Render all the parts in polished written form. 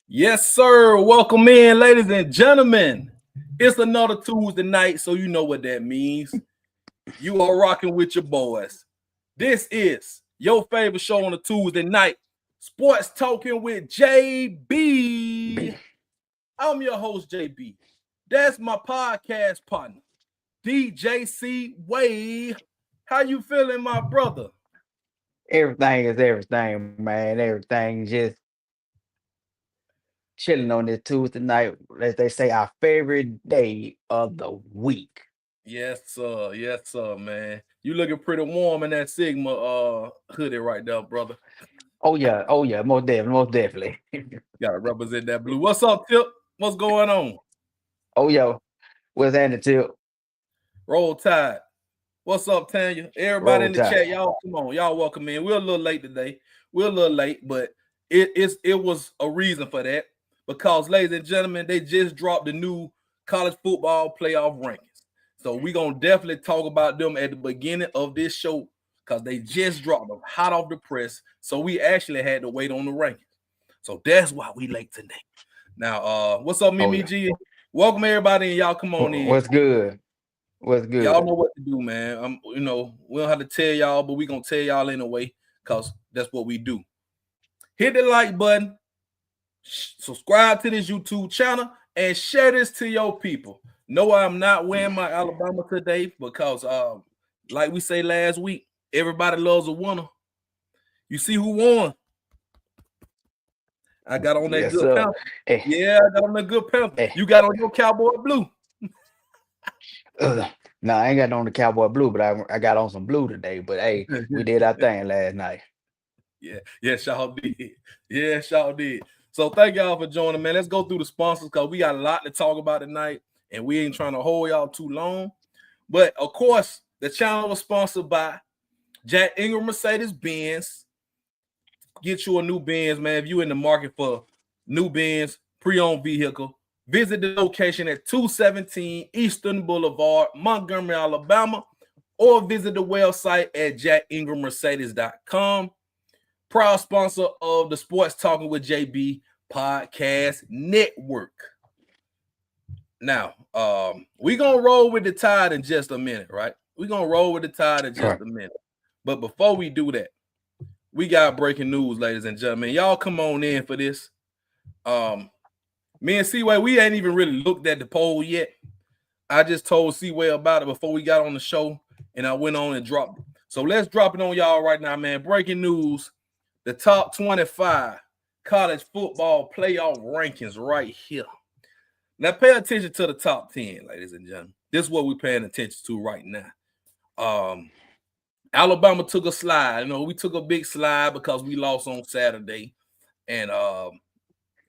Yes, sir. Welcome in, ladies and gentlemen. It's another Tuesday night, so you know what that means. You are rocking with your boys. This is your favorite show on a Tuesday night, Sports Talking with JB. I'm your host, JB. That's my podcast partner, DJC Way. How you feeling, my brother? Everything is everything, man. Everything just chilling on this Tuesday night. As they say, our favorite day of the week. Yes, sir. Yes, sir, man. You looking pretty warm in that Sigma hoodie right there, brother. Oh yeah, most definitely, most definitely. Gotta represent that blue. What's up, Tip? What's going on? Oh yeah, what's happening to Roll Tide. What's up, Tanya? Everybody roll in the tide? chat, y'all come on. Y'all welcome in. We're a little late today. We're a little late, but it was a reason for that. Because, ladies and gentlemen, they just dropped the new college football playoff rankings. So we're gonna definitely talk about them at the beginning of this show because they just dropped them hot off the press. So we actually had to wait on the rankings. So that's why we late today. Now, what's up, Oh Mimi yeah, G? Welcome everybody, and y'all come on in. what's good? What's Y'all good? know what to do, man. We don't have to tell y'all, but we gonna tell y'all anyway, cause that's what we do. Hit the like button, subscribe to this YouTube channel, and share this to your people. No, I'm not wearing my Alabama today because, like we say last week, everybody loves a winner. You see who won? I got on that Yes good sir. panther. Hey, Yeah, I got on that good panther. hey. You got on your cowboy blue. No, I ain't got on the cowboy blue, but I got on some blue today. But hey, we did our thing last night. Yeah, y'all did. Yeah, y'all did. So thank y'all for joining, man. Let's go through the sponsors because we got a lot to talk about tonight, and we ain't trying to hold y'all too long. But of course, the channel was sponsored by Jack Ingram Mercedes Benz. Get you a new Benz, man. If you in the market for new Benz pre-owned vehicle, visit the location at 217 Eastern Boulevard, Montgomery, Alabama, or visit the website at jackingrammercedes.com. Proud sponsor of the Sports Talking with JB podcast network. Now, we're gonna roll with the tide in just a minute, right? We're gonna roll with the tide in Right. just a minute. But before we do that, we got breaking news, ladies and gentlemen. Y'all come on in for this. Me and Seaway, we ain't even really looked at the poll yet. I just told Seaway about it before we got on the show, and I went on and dropped it. So let's drop it on y'all right now, man. Breaking news. The top 25 college football playoff rankings right here. Now, pay attention to the top 10, ladies and gentlemen. This is what we're paying attention to right now. Alabama took a slide. We took a big slide because we lost on Saturday. And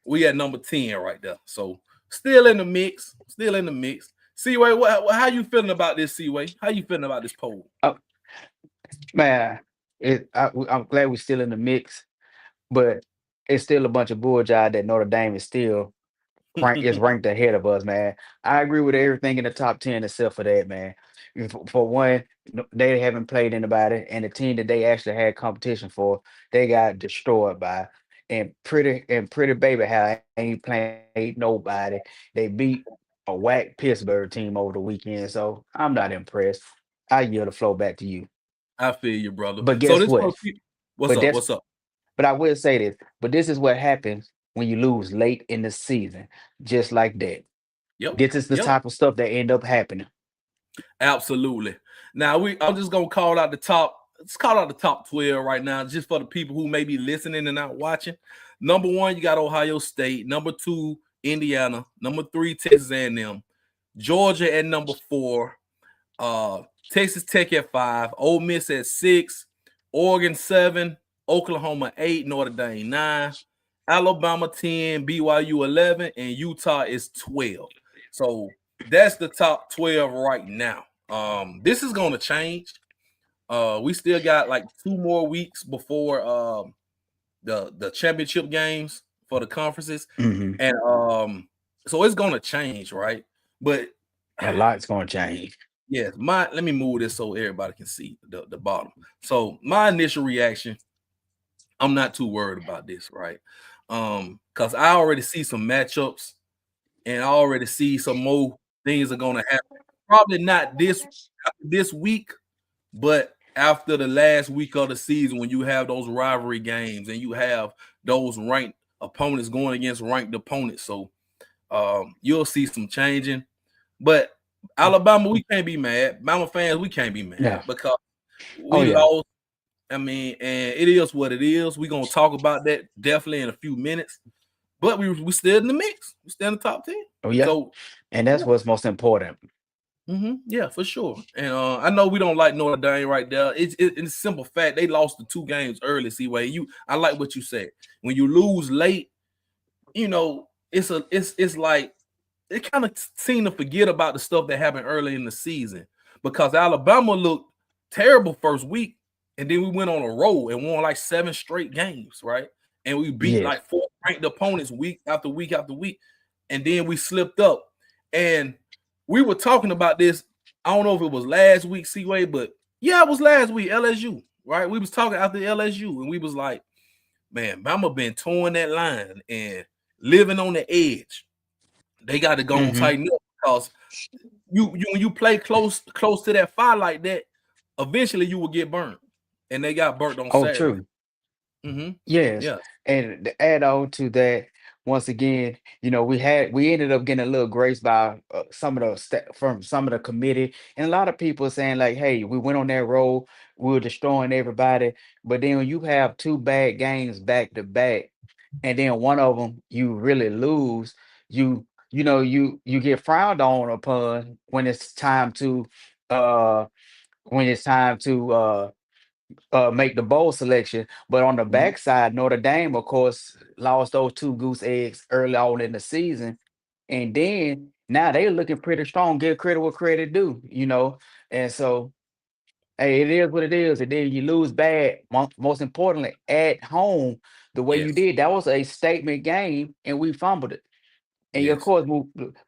we at number 10 right there. So still in the mix. Still in the mix. Seaway, how you feeling about this, Seaway? How you feeling about this poll? Oh man, I'm glad we're still in the mix, but it's still a bunch of bullshit that Notre Dame is still ranked ahead of us, man. I agree with everything in the top 10 except for that, man. For one, they haven't played anybody, and the team that they actually had competition for, they got destroyed by. And pretty baby how ain't played nobody. They beat a whack Pittsburgh team over the weekend, so I'm not impressed. I yield the flow back to you. I feel you, brother. But So guess this what? one, what's But up? that's What's up? but I will say this, but this is what happens when you lose late in the season, just like that. Yep. This is the Yep. type of stuff that end up happening. Absolutely. Now I'm just gonna call out the top. Let's call out the top 12 right now, just for the people who may be listening and not watching. Number 1, you got Ohio State. Number 2, Indiana. Number 3, Texas A&M. Georgia at number 4. Texas Tech at 5. Ole Miss at 6. Oregon 7. Oklahoma 8. Notre Dame 9. Alabama 10. BYU 11. And Utah is 12. So that's the top 12 right now. This is going to change. We still got like 2 more weeks before the championship games for the conferences, Hmm. and so it's going to change, right? But A lot's gonna change. yes, let me move this so everybody can see the bottom. So my initial reaction, I'm not too worried about this, right? Because I already see some matchups, and I already see some more things are gonna happen. Probably not this week, but after the last week of the season, when you have those rivalry games and you have those ranked opponents going against ranked opponents, so you'll see some changing. But Alabama, we can't be mad. Bama fans, we can't be mad Yeah. because Oh, we yeah. lost. I mean, and it is what it is. We're gonna talk about that definitely in a few minutes. But we still in the mix. We still in the top 10. Oh, yeah. So And that's what's most important. yeah, for sure. And I know we don't like Notre Dame right there. It's a simple fact. They lost the 2 games early. Seaway. I like what you said. When you lose late, it's like it kind of seem to forget about the stuff that happened early in the season because Alabama looked terrible first week, and then we went on a roll and won like 7 straight games, right? And we beat like 4 ranked opponents week after week after week, and then we slipped up. And we were talking about this. I don't know if it was last week, Seaway, but yeah, it was last week, LSU, right? We was talking after LSU, and we was like, man, Bama been towing that line and living on the edge. They got to go and tighten up because when you play close to that fire like that, eventually you will get burned. And they got burnt on Saturday. True. Yes. Yeah. And to add on to that, once again, we ended up getting a little grace by from some of the committee, and a lot of people saying like, "Hey, we went on that road, we were destroying everybody." But then when you have 2 bad games back to back, and then one of them you really lose, you get frowned on upon when it's time to uh make the bowl selection. But on the backside, Notre Dame, of course, lost those 2 goose eggs early on in the season. And then now they're looking pretty strong. Give credit what credit due, And so, hey, it is what it is. And then you lose bad, most importantly, at home, the way you did. That was a statement game, and we fumbled it. And you, of course,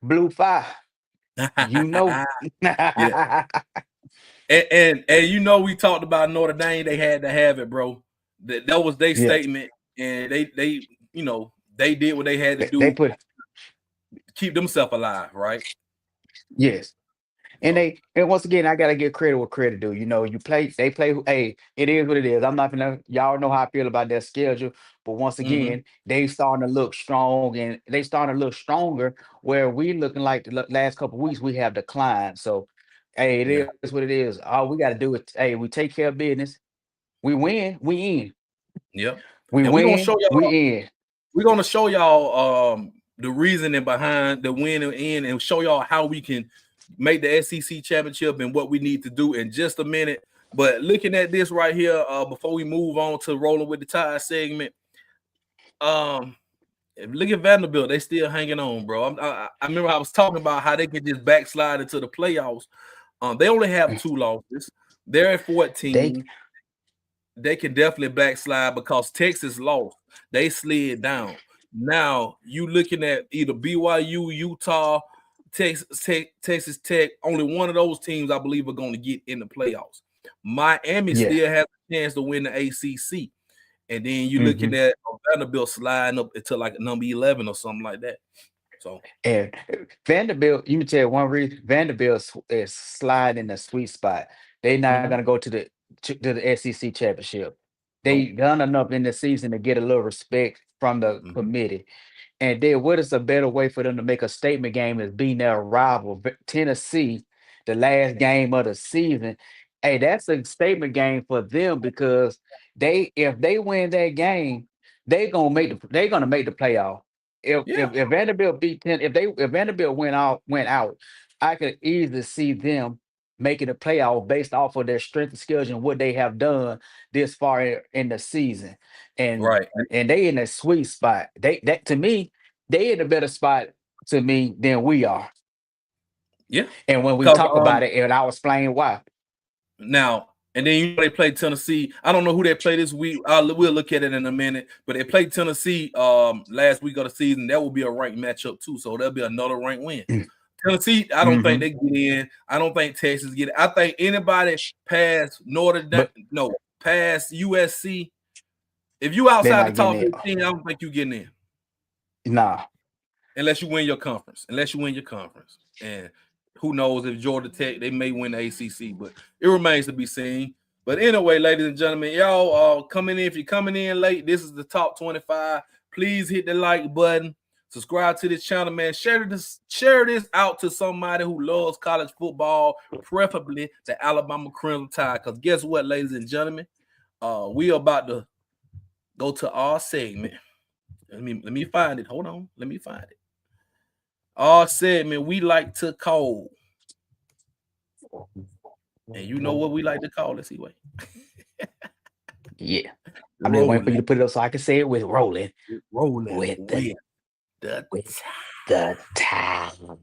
blew 5. Yeah. And we talked about Notre Dame. They had to have it, bro. That was their statement, and they did what they had to do. They keep themselves alive, right? Yes. And once again, I gotta give credit what credit due. They play. Hey, it is what it is. I'm not gonna. Y'all know how I feel about their schedule, but once again, they starting to look strong, and they starting to look stronger. Where we looking like the last couple of weeks, we have declined. So, hey, it is what it is. All we gotta do is, hey, we take care of business. We win. We in. Yep. We and win. We're gonna show y'all, we in. We're gonna show y'all the reasoning behind the win and in, and show y'all how we can make the SEC championship and what we need to do in just a minute. But looking at this right here, before we move on to rolling with the tide segment, look at Vanderbilt. They still hanging on, bro. I remember I was talking about how they can just backslide into the playoffs. They only have 2 losses. They're at 14. They can definitely backslide because Texas lost. They slid down. Now you looking at either BYU, Utah, Texas Tech. Only one of those teams, I believe, are going to get in the playoffs. Miami still has a chance to win the ACC, and then you're looking at Vanderbilt sliding up into like number 11 or something like that. So, and Vanderbilt, you can tell one reason Vanderbilt is sliding in the sweet spot. They're not going to go to the SEC championship. They done enough in the season to get a little respect from the committee. And then what is a better way for them to make a statement game is beating their rival, Tennessee, the last game of the season. Hey, that's a statement game for them because if they win that game, they're gonna make the playoff. If Vanderbilt beat Penn, if Vanderbilt went out, I could easily see them making the playoff based off of their strength of schedule and what they have done this far in the season. And and they in a sweet spot. That to me, they in a better spot to me than we are. Yeah. And when we talk about it, and I'll explain why. Now, and then they played Tennessee. I don't know who they play this week. We'll look at it in a minute. But they played Tennessee last week of the season. That will be a ranked matchup too. So there'll be another ranked win. Tennessee, I don't think they get in. I don't think Texas get in. I think anybody past past USC, If you They're outside the not top getting 15, I don't think you getting in. Nah. Unless you win your conference. And who knows if Georgia Tech, they may win the ACC, but it remains to be seen. But anyway, ladies and gentlemen, y'all coming in. If you're coming in late, this is the top 25. Please hit the like button. Subscribe to this channel, man. Share this out to somebody who loves college football, preferably the Alabama Crimson Tide. Because guess what, ladies and gentlemen? We are about to go to our segment. Let me find it. Hold on. Let me find it. Our segment we like to call. And you know what we like to call it, C-Way? Yeah. I'm just waiting for you to put it up so I can say it with rolling. Rolling with the time.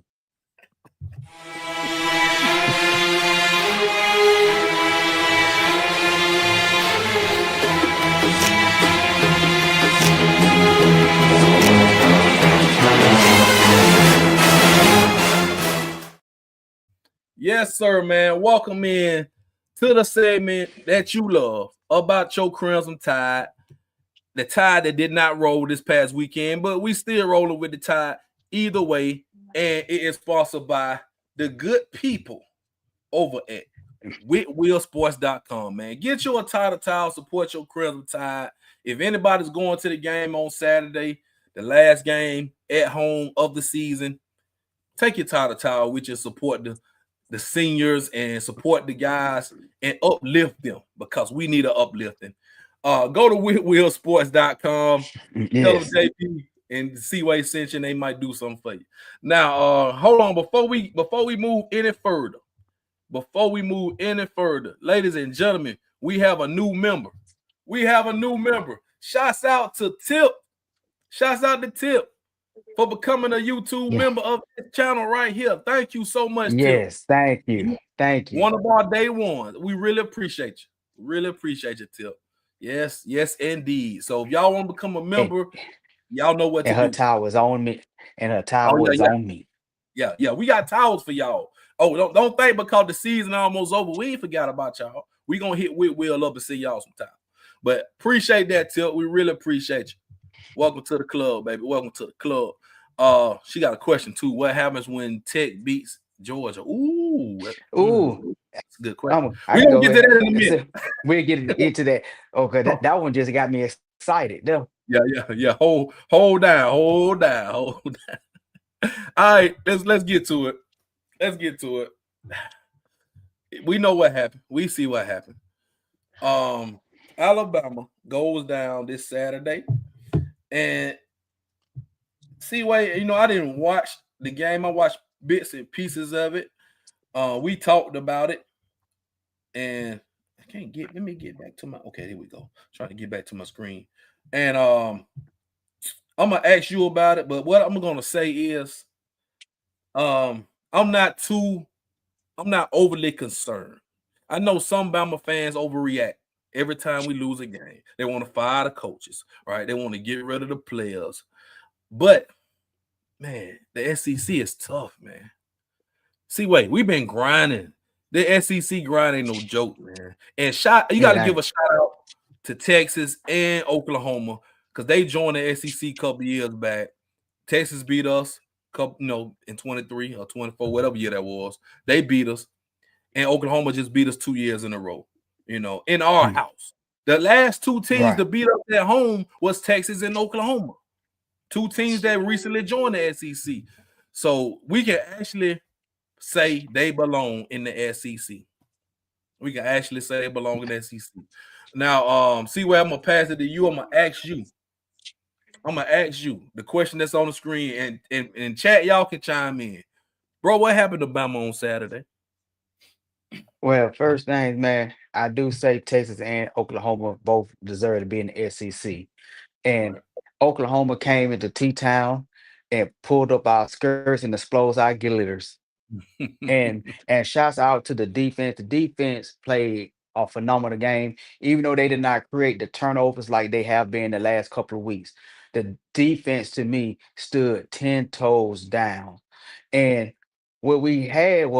Yes, sir, man. Welcome in to the segment that you love about your Crimson Tide. The Tide that did not roll this past weekend, but we still rolling with the Tide either way. And it is sponsored by the good people over at WhitWillSports.com, man. Get your Tide towel, support your Crimson Tide. If anybody's going to the game on Saturday, the last game at home of the season, take your Tide towel with you, support the seniors and support the guys and uplift them because we need an uplifting. Go to WhitWillSports.com. Tell them JP and C-Way sent you, and they might do something for you. Now, hold on before we move any further. Ladies and gentlemen, we have a new member. Shouts out to Tip for becoming a YouTube member of this channel right here. Thank you so much, Tip. Yes, thank you. One of our day ones. We really appreciate you. Tip. Yes, indeed. So if y'all want to become a member, y'all know what to do. Her towel was on me. And her towel was on me. Yeah. We got towels for y'all. Oh, don't think because the season almost over, we ain't forgot about y'all. We gonna hit Will up and see y'all sometime. But appreciate that, Tip. We really appreciate you. Welcome to the club, baby. Welcome to the club. She got a question too. What happens when Tech beats Georgia? That's a good question. We're gonna get to that in a minute. We'll get into that. Okay, that one just got me excited. Though. Yeah. Hold down. All right, let's get to it. We know what happened. We see what happened. Alabama goes down this Saturday, and C-Way, I didn't watch the game. I watched bits and pieces of it. We talked about it, and let me get back to my. Okay, here we go. Trying to get back to my screen, and I'm gonna ask you about it. But what I'm gonna say is, I'm not overly concerned. I know some Bama fans overreact every time we lose a game. They want to fire the coaches, right? They want to get rid of the players. But man, the SEC is tough, man. C-Way, we've been grinding. The SEC grind ain't no joke, man. And you got to give a shout out to Texas and Oklahoma because they joined the SEC a couple years back. Texas beat us, in 23 or 24, whatever year that was. They beat us, and Oklahoma just beat us 2 years in a row. In our house. The last two teams to beat us at home was Texas and Oklahoma. Two teams that recently joined the SEC. So we can actually say they belong in the SEC. Now, see where I'm gonna pass it to you. I'm gonna ask you the question that's on the screen, and chat, y'all can chime in. Bro, what happened to Bama on Saturday? Well, first things, man, I do say Texas and Oklahoma both deserve to be in the SEC. And Oklahoma came into T-Town and pulled up our skirts and exposed our glitters. and shouts out to the defense. The defense played a phenomenal game, even though they did not create the turnovers like they have been the last couple of weeks. The defense, to me, stood 10 toes down. And what we had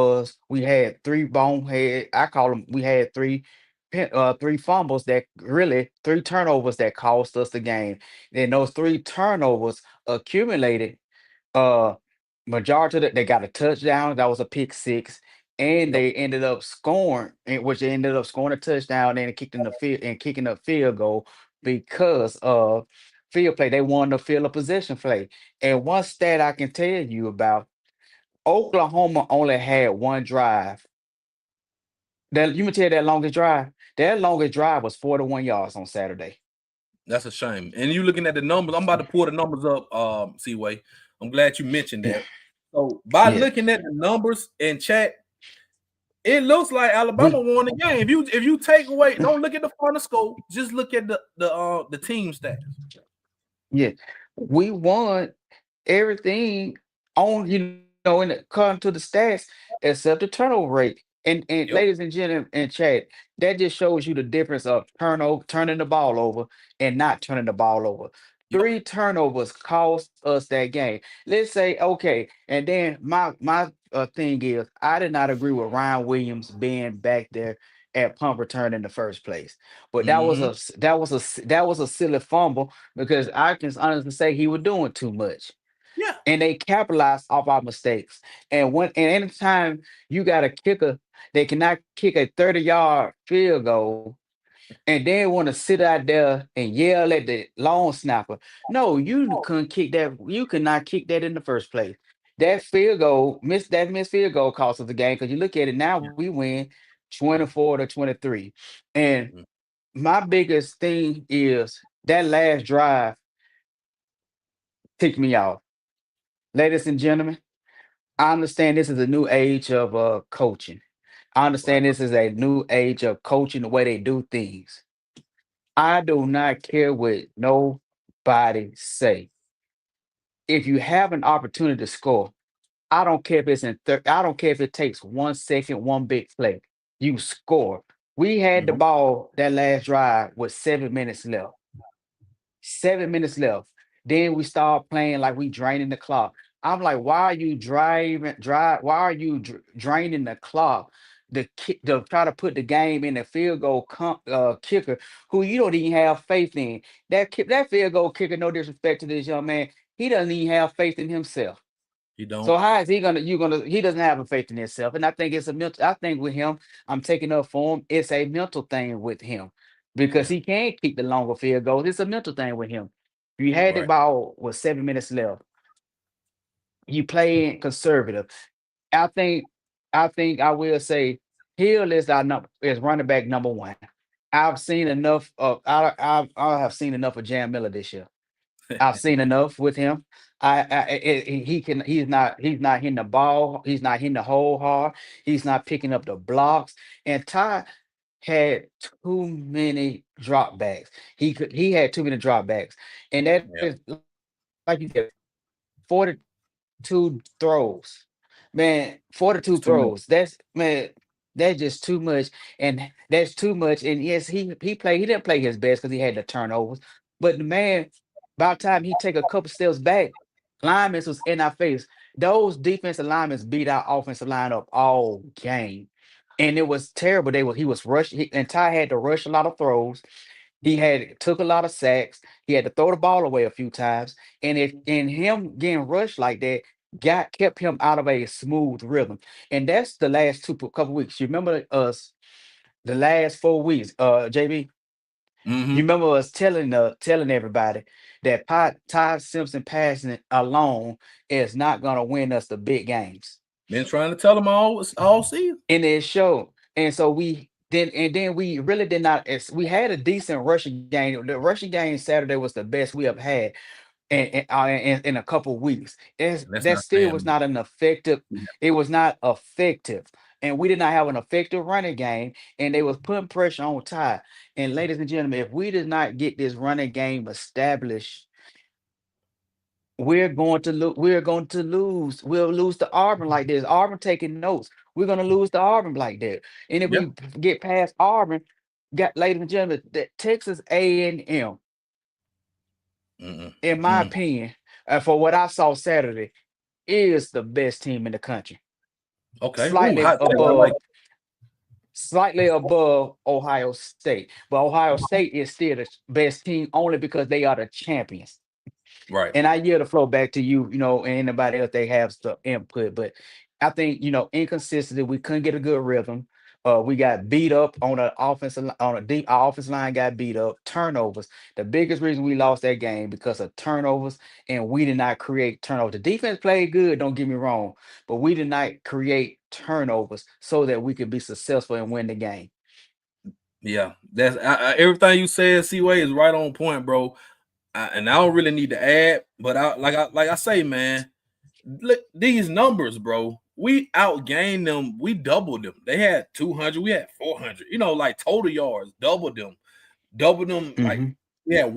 three bonehead. I call them. We had three three fumbles that really 3 turnovers that cost us the game. And those 3 turnovers accumulated. Uh, Majority of they got a touchdown. That was a pick six, and Yep. they ended up scoring, which they ended up scoring a touchdown and kicked in the field and kicking a field goal because of field play. They won the field of possession play. And one stat I can tell you about: Oklahoma only had one drive. That you can tell that longest drive. That longest drive was 41 yards on Saturday. That's a shame. And you looking at the numbers. I'm about to pull the numbers up, Seaway. I'm glad you mentioned that. So by Yeah, looking at the numbers in chat, it looks like Alabama we won the game. If you take away, don't look at the final score, just look at the team stats. yeah we won everything on in the according to the stats except the turnover rate. And Yep. ladies and gentlemen in chat, that just shows you the difference of turning the ball over and not turning the ball over. Yep. 3 turnovers cost us that game. Let's say okay, and then my thing is I did not agree with Ryan Williams being back there at punt return in the first place. But Mm-hmm. that was a silly fumble because I can honestly say he was doing too much Yeah. and they capitalize off our mistakes. And anytime you got a kicker, they cannot kick a 30-yard field goal and then want to sit out there and yell at the long snapper. No, you couldn't kick that. You could not kick that in the first place. That missed field goal cost us the game because you look at it now, Yeah. we win 24-23. And Mm. my biggest thing is that last drive ticked me off. Ladies and gentlemen, I understand this is a new age of coaching. I Right. understand this is a new age of coaching the way they do things. I do not care what nobody say. If you have an opportunity to score, I don't care if I don't care if it takes 1 second, one big play. You score. We had the Mm-hmm. ball that last drive with 7 minutes left. 7 minutes left. Then we start playing like we draining the clock. I'm like, why are you why are you draining the clock to try to put the game in the field goal kicker who you don't even have faith in? That field goal kicker, no disrespect to this young man, he doesn't even have faith in himself. You don't. So how is he gonna he doesn't have a faith in himself. And I think it's a mental I think with him, I'm taking up for him, it's a mental thing with him because Yeah. he can't keep the longer field goals. It's a mental thing with him. You had the Right. ball with 7 minutes left. You playing conservative. I think I will say Hill is our number is running back number one. I've seen enough of I have seen enough of Jam Miller this year. I've seen enough with him. He's not hitting the ball. He's not hitting the hole hard. He's not picking up the blocks. And Ty had too many dropbacks. He had too many dropbacks, and that Yeah. is like you said, 42 throws. Man, It's 42 too many. throws. That's just too much. And that's too much. And yes, he didn't play his best because he had the turnovers. But the man, by the time he take a couple steps back, linemen was in our face. Those defensive linemen beat our offensive line up all game. And it was terrible. He was rushing, and Ty had to rush a lot of throws. He had took a lot of sacks. He had to throw the ball away a few times, and him getting rushed like that got kept him out of a smooth rhythm. And that's the last couple weeks. You remember us the last 4 weeks, JB. You Mm-hmm. remember us telling everybody that Ty Simpson passing it alone is not gonna win us the big games. Been trying to tell them all season. And it showed. And so then we really did not we had a decent rushing game. The rushing game Saturday was the best we have had in a couple weeks. And that's That not still was saying not an effective, much. it was not effective. And we did not have an effective running game, and they was putting pressure on Ty. And ladies and gentlemen, if we did not get this running game established, we're going to lose. We'll lose to Auburn like this. Auburn taking notes. We're going to lose to Auburn like that. And if Yeah. we get past Auburn, ladies and gentlemen, that Texas A&M, Mm-mm. in my Mm. opinion, for what I saw Saturday, is the best team in the country. Okay. Ooh, Slightly hot take. I like above, slightly above Ohio State, but Ohio State is still the best team only because they are the champions. Right. And I yield the floor back to you, and anybody else they have some input. But I think, inconsistency, we couldn't get a good rhythm. We got beat up on the offensive on a deep our offensive line got beat up, turnovers. The biggest reason we lost that game because of turnovers, and we did not create turnovers. The defense played good, don't get me wrong, but we did not create turnovers so that we could be successful and win the game. Yeah, that's everything you said, C-Way, is right on point, bro. And I don't really need to add, but like I say, man, look these numbers, bro. We outgained them. We doubled them. They had 200. We had 400. Like total yards, doubled them. Like we had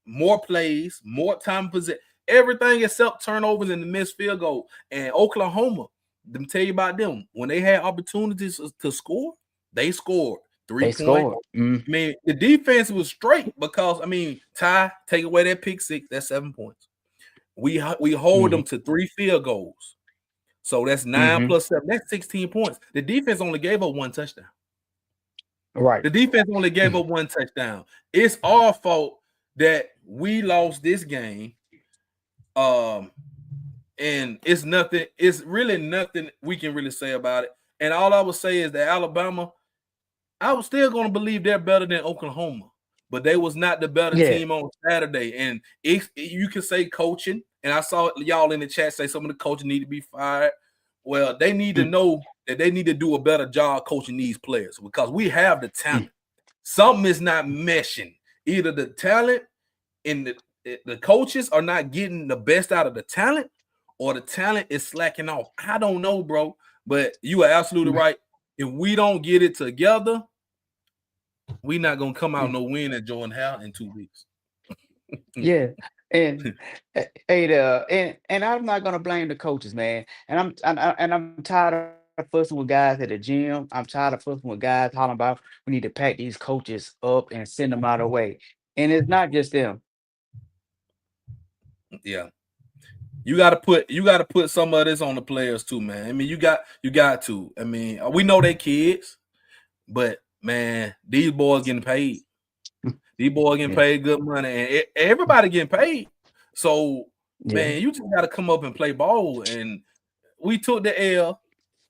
more plays, more time possession, everything except turnovers and the missed field goal. And Oklahoma, let me tell you about them. When they had opportunities to score, they scored. 3 points. Scored. I mean, the defense was straight because Ty, take away that pick six, that's 7 points. We hold them to 3 field goals. So that's 9 plus 7. That's 16 points. The defense only gave up 1 touchdown. Right. The defense only gave up 1 touchdown. It's our fault that we lost this game. And it's really nothing we can really say about it. And all I would say is that Alabama, I was still going to believe they're better than Oklahoma, but they was not the better team on Saturday. And you can say coaching, and I saw y'all in the chat say some of the coaches need to be fired. Well, they need to know that they need to do a better job coaching these players because we have the talent. Something is not meshing. Either the talent and the coaches are not getting the best out of the talent, or the talent is slacking off. I don't know, bro, but you are absolutely right. If we don't get it together, we're not gonna come out no win at Jordan Howard in 2 weeks. Yeah, and and I'm not gonna blame the coaches, man. And I'm tired of fussing with guys at the gym. I'm tired of fussing with guys talking about we need to pack these coaches up and send them out of the way. And it's not just them. Yeah. You got to put some of this on the players too, man. I mean, you got to. I mean, we know they kids, but man, these boys getting paid. These boys getting paid good money, and everybody getting paid. So, man, you just got to come up and play ball. And we took the L.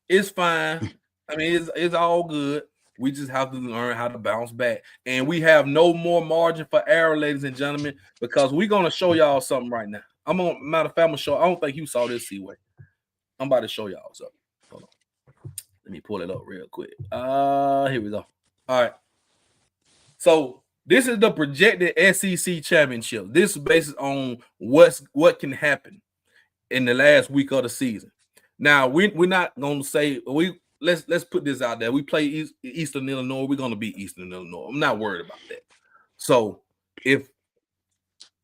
It's fine. I mean, it's all good. We just have to learn how to bounce back. And we have no more margin for error, ladies and gentlemen, because we're going to show y'all something right now. Matter of fact, I'm gonna show. I don't think you saw this, C-Way. I'm about to show y'all something. Hold on. Let me pull it up real quick. Here we go. All right. So this is the projected SEC championship. This is based on what can happen in the last week of the season. Now we're not gonna say let's put this out there. We play Eastern Illinois. We're gonna beat Eastern Illinois. I'm not worried about that. So if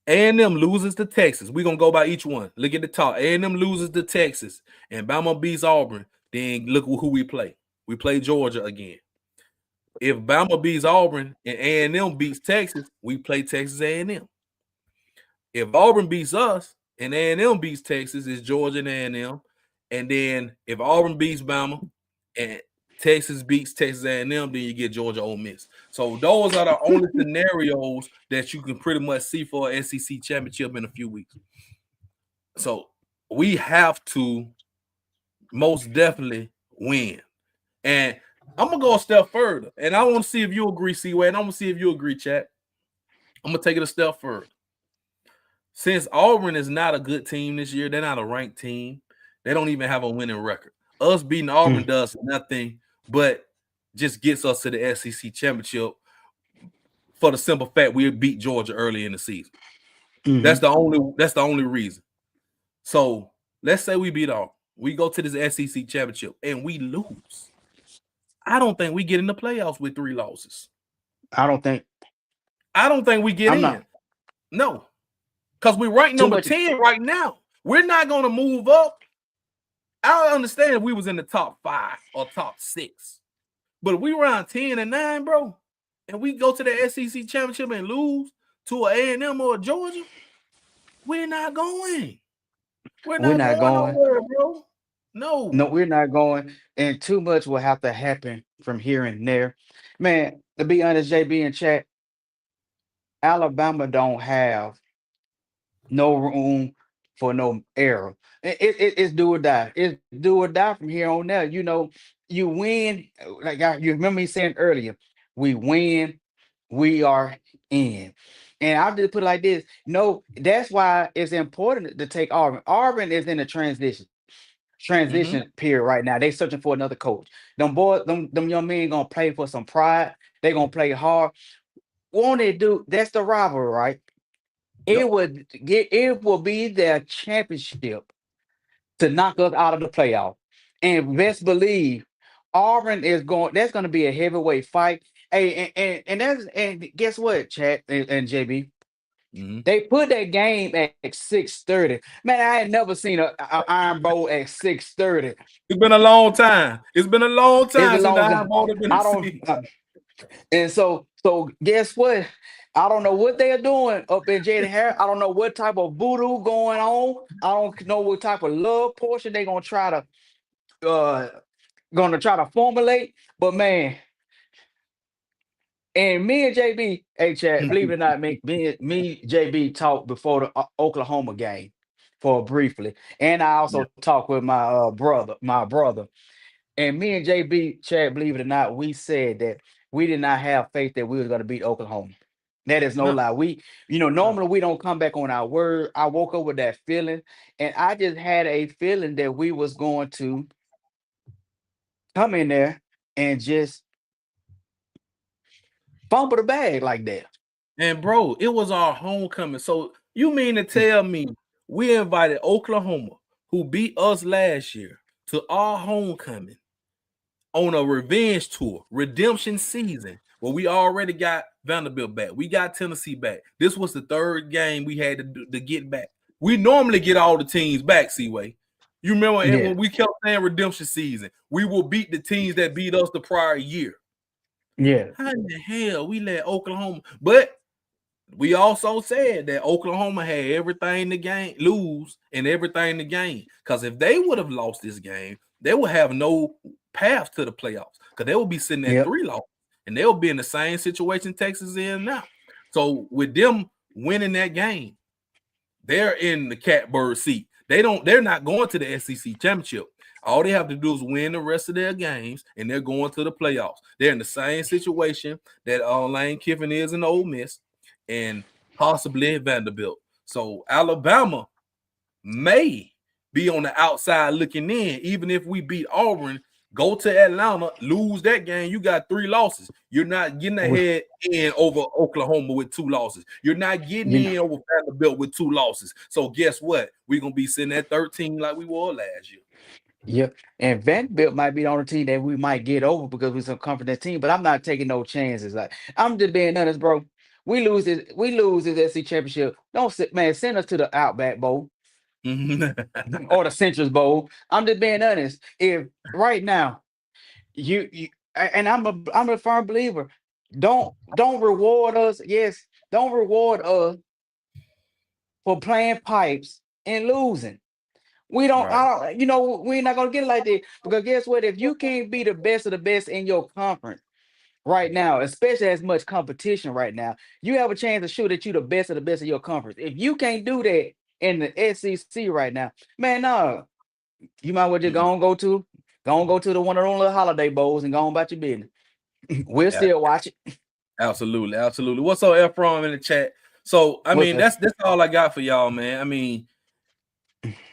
A&M loses to Texas, we're gonna go by each one. Look at the top. A&M loses to Texas, and Bama beats Auburn. Then look who we play. We play Georgia again. If Bama beats Auburn and A&M beats Texas, we play Texas A&M. If Auburn beats us and A&M beats Texas, it's Georgia and A&M. And then if Auburn beats Bama and Texas beats Texas A&M, then you get Georgia Ole Miss. So those are the only scenarios that you can pretty much see for an SEC championship in a few weeks. So we have to most definitely win. And I'm going to go a step further. And I want to see if you agree, C-Way, and I'm going to see if you agree, chat. I'm going to take it a step further. Since Auburn is not a good team this year, they're not a ranked team. They don't even have a winning record. Us beating Auburn does nothing but just gets us to the SEC championship for the simple fact we beat Georgia early in the season. That's the only reason. So let's say we beat Auburn. We go to this SEC championship and we lose. I don't think we get in the playoffs with 3 losses. I don't think we get in. No. Because we're ranked number 10 right now. We're not going to move up. I understand if we was in the top 5 or top 6. But if we around 10 and 9, bro, and we go to the SEC championship and lose to an A&M or a Georgia, we're not going. We're not going nowhere, bro. No. No, we're not going, and too much will have to happen from here and there. Man, to be honest, JB and chat, Alabama don't have no room for no error. It's do or die. It's do or die from here on out. You know, you win. You remember me saying earlier, we win, we are in. And I'll just put it like this. No, that's why it's important to take Auburn. Auburn is in a Mm-hmm. transition period right now. They searching for another coach. Them boys, them young men gonna play for some pride. They gonna play hard. Won't they do? That's the rivalry, right? Yep. It will be their championship to knock us out of the playoff. And best believe Auburn is going, that's gonna be a heavyweight fight. Hey, and guess what, Chad and JB? Mm-hmm. They put that game at 6:30. Man, I ain't never seen a Iron Bowl at 6:30. It's been a long time. It's been a long It's a time since the long Iron time. Bowl has been I seen. don't and so guess what? I don't know what they are doing up in Jaden Harris. I don't know what type of voodoo going on. I don't know what type of love portion they're uh gonna try to formulate. But man, and me and JB, hey Chad, believe it or not, me JB talked before the Oklahoma game for briefly. And I Yeah. also talked with my brother. And me and JB, Chad, believe it or not, we said that we did not have faith that we was gonna beat Oklahoma. That is no No. lie. No. Normally we don't come back on our word. I woke up with that feeling, and I just had a feeling that we was going to come in there and just fumble the bag like that. And bro, it was our homecoming. So you mean to tell me we invited Oklahoma, who beat us last year, to our homecoming on a revenge tour, redemption season, where we already got Vanderbilt back. We got Tennessee back. This was the third game we had to get back. We normally get all the teams back, Seaway. You remember Yeah, when we kept saying redemption season, we will beat the teams that beat us the prior year. yeah, How in the hell we let Oklahoma? But we also said that Oklahoma had everything to lose and everything to gain. Because if they would have lost this game, they would have no path to the playoffs. Because they would be sitting at yep, 3 losses. And they'll be in the same situation Texas is in now. So with them winning that game, they're in the catbird seat. They're not going to the SEC championship. All they have to do is win the rest of their games, and they're going to the playoffs. They're in the same situation that Lane Kiffin is in Ole Miss, and possibly Vanderbilt. So Alabama may be on the outside looking in, even if we beat Auburn. Go to Atlanta, lose that game. You got 3 losses. You're not getting we- ahead in over Oklahoma with 2 losses. You're not getting you know, in over Vanderbilt with 2 losses. So guess what? We're gonna be sitting at 13 like we were last year. yep. And Vanderbilt might be the only team that we might get over because we're some confident team. But I'm not taking no chances. Like I'm just being honest, bro. We lose this SEC championship. Don't sit, man. Send us to the Outback Bowl or the Citrus Bowl. I'm just being honest. If right now and I'm a firm believer. Don't reward us. Yes, don't reward us for playing pipes and losing. We don't, Right. I don't, we're not gonna get it like that. Because guess what? If you can't be the best of the best in your conference right now, especially as much competition right now, you have a chance to show that you the best of the best of your conference. If you can't do that in the SEC right now, man, no, you might well just go to the one of those little holiday bowls and go on about your business. We'll Yeah, still watch it. absolutely, absolutely. What's up, Efron in the chat? So I What's mean, that? that's all I got for y'all, man. I mean,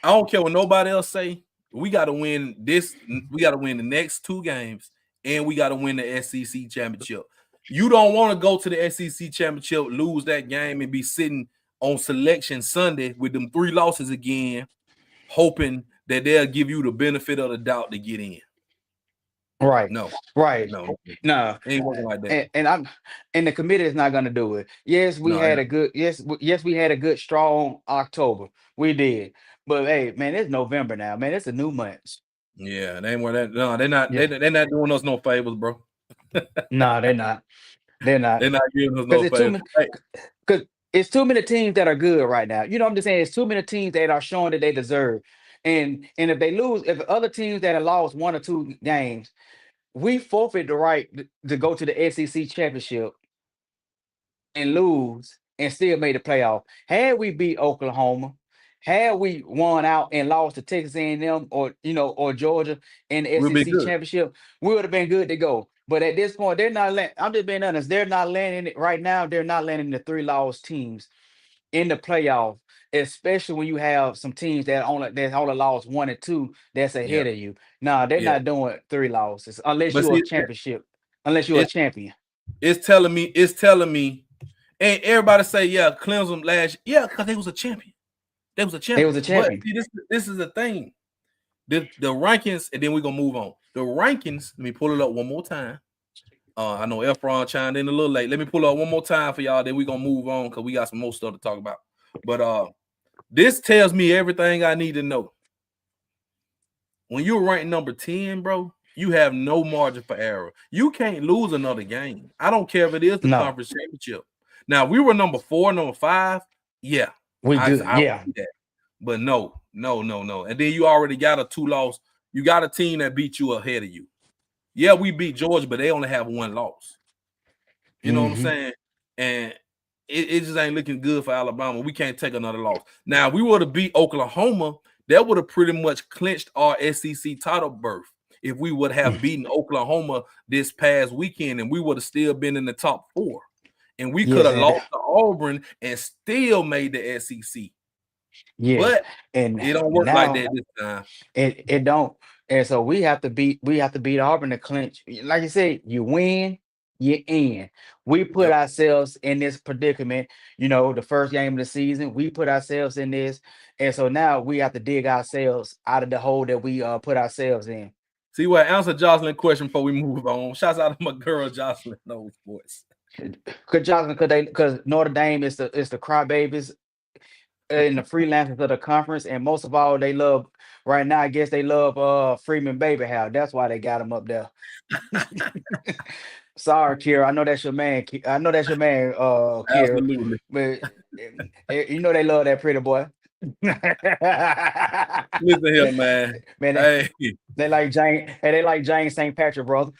I don't care what nobody else say. We got to win this. We got to win the next 2 games, and we got to win the SEC championship. You don't want to go to the SEC championship, lose that game, and be sitting on selection Sunday with them 3 losses again, hoping that they'll give you the benefit of the doubt to get in. Right, No, right. no, No, it ain't working like that. and the committee is not going to do it. Yes, we No, had a good yes, we had a good strong October. We did, but hey, man, it's November now, man. It's a new month. yeah, they ain't where that. No, they're not. Yeah, They're not doing us no favors, bro. no, they're not. They're not They're not giving us because no favors. Hey, because it's too many teams that are good right now. You know what I'm just saying? It's too many teams that are showing that they deserve. And if they lose, if other teams that have lost 1 or 2 games, we forfeit the right to go to the SEC championship and lose and still made the playoff. Had we beat Oklahoma, had we won out and lost to Texas A&M or Georgia in the We'll be SEC good. championship, we would have been good to go. But at this point, they're not. I'm just being honest. They're not landing it right now. They're not landing the 3 loss teams in the playoff, especially when you have some teams that only lost 1 and 2 that's Yeah, ahead of you. Nah, they're yeah. not doing 3 losses unless But you're a see, championship, unless you're a it's champion. it's telling me, and everybody say, yeah, Clemson last, yeah, because they was a champion. They was a They champion. was a But champion. see, this is the thing. The rankings, and then we're gonna move on. The rankings, let me pull it up one more time. I know Efron chimed in a little late. Let me pull it up one more time for y'all, then we're gonna move on because we got some more stuff to talk about. But this tells me everything I need to know. When you're ranked number 10, bro, you have no margin for error. You can't lose another game. I don't care if it is the No, conference championship. Now, we were number 4, number 5. Yeah, we I good. would Yeah. do that. But no. And then you already got a 2 loss. You got a team that beat you ahead of you. Yeah, we beat Georgia, but they only have 1 loss. You know what I'm saying? And it just ain't looking good for Alabama. We can't take another loss. Now, if we would have beat Oklahoma, that would have pretty much clinched our SEC title berth. If we would have beaten Oklahoma this past weekend, and we would have still been in the top 4. And we could Yes, have and lost to Auburn and still made the SEC. yes, But and it don't work like now that this time. it don't. And so we have to beat Auburn to clinch. Like you said, you win, you in. We put Yep. ourselves in this predicament. The first game of the season, we put ourselves in this, and so now we have to dig ourselves out of the hole that we put ourselves in. See what? Answer Jocelyn's question before we move on. Shouts out to my girl Jocelyn knows voice. Because Notre Dame is the crybabies and the freelancers of the conference, and most of all, they love right now. I guess they love Freeman Baby House. That's why they got him up there. Sorry, Kira. I know that's your man. I know that's your man, Kira. Absolutely. But they love that pretty boy. Listen here, man. Man, Hey. they like Jane. Hey, they like Jane St. Patrick, brother.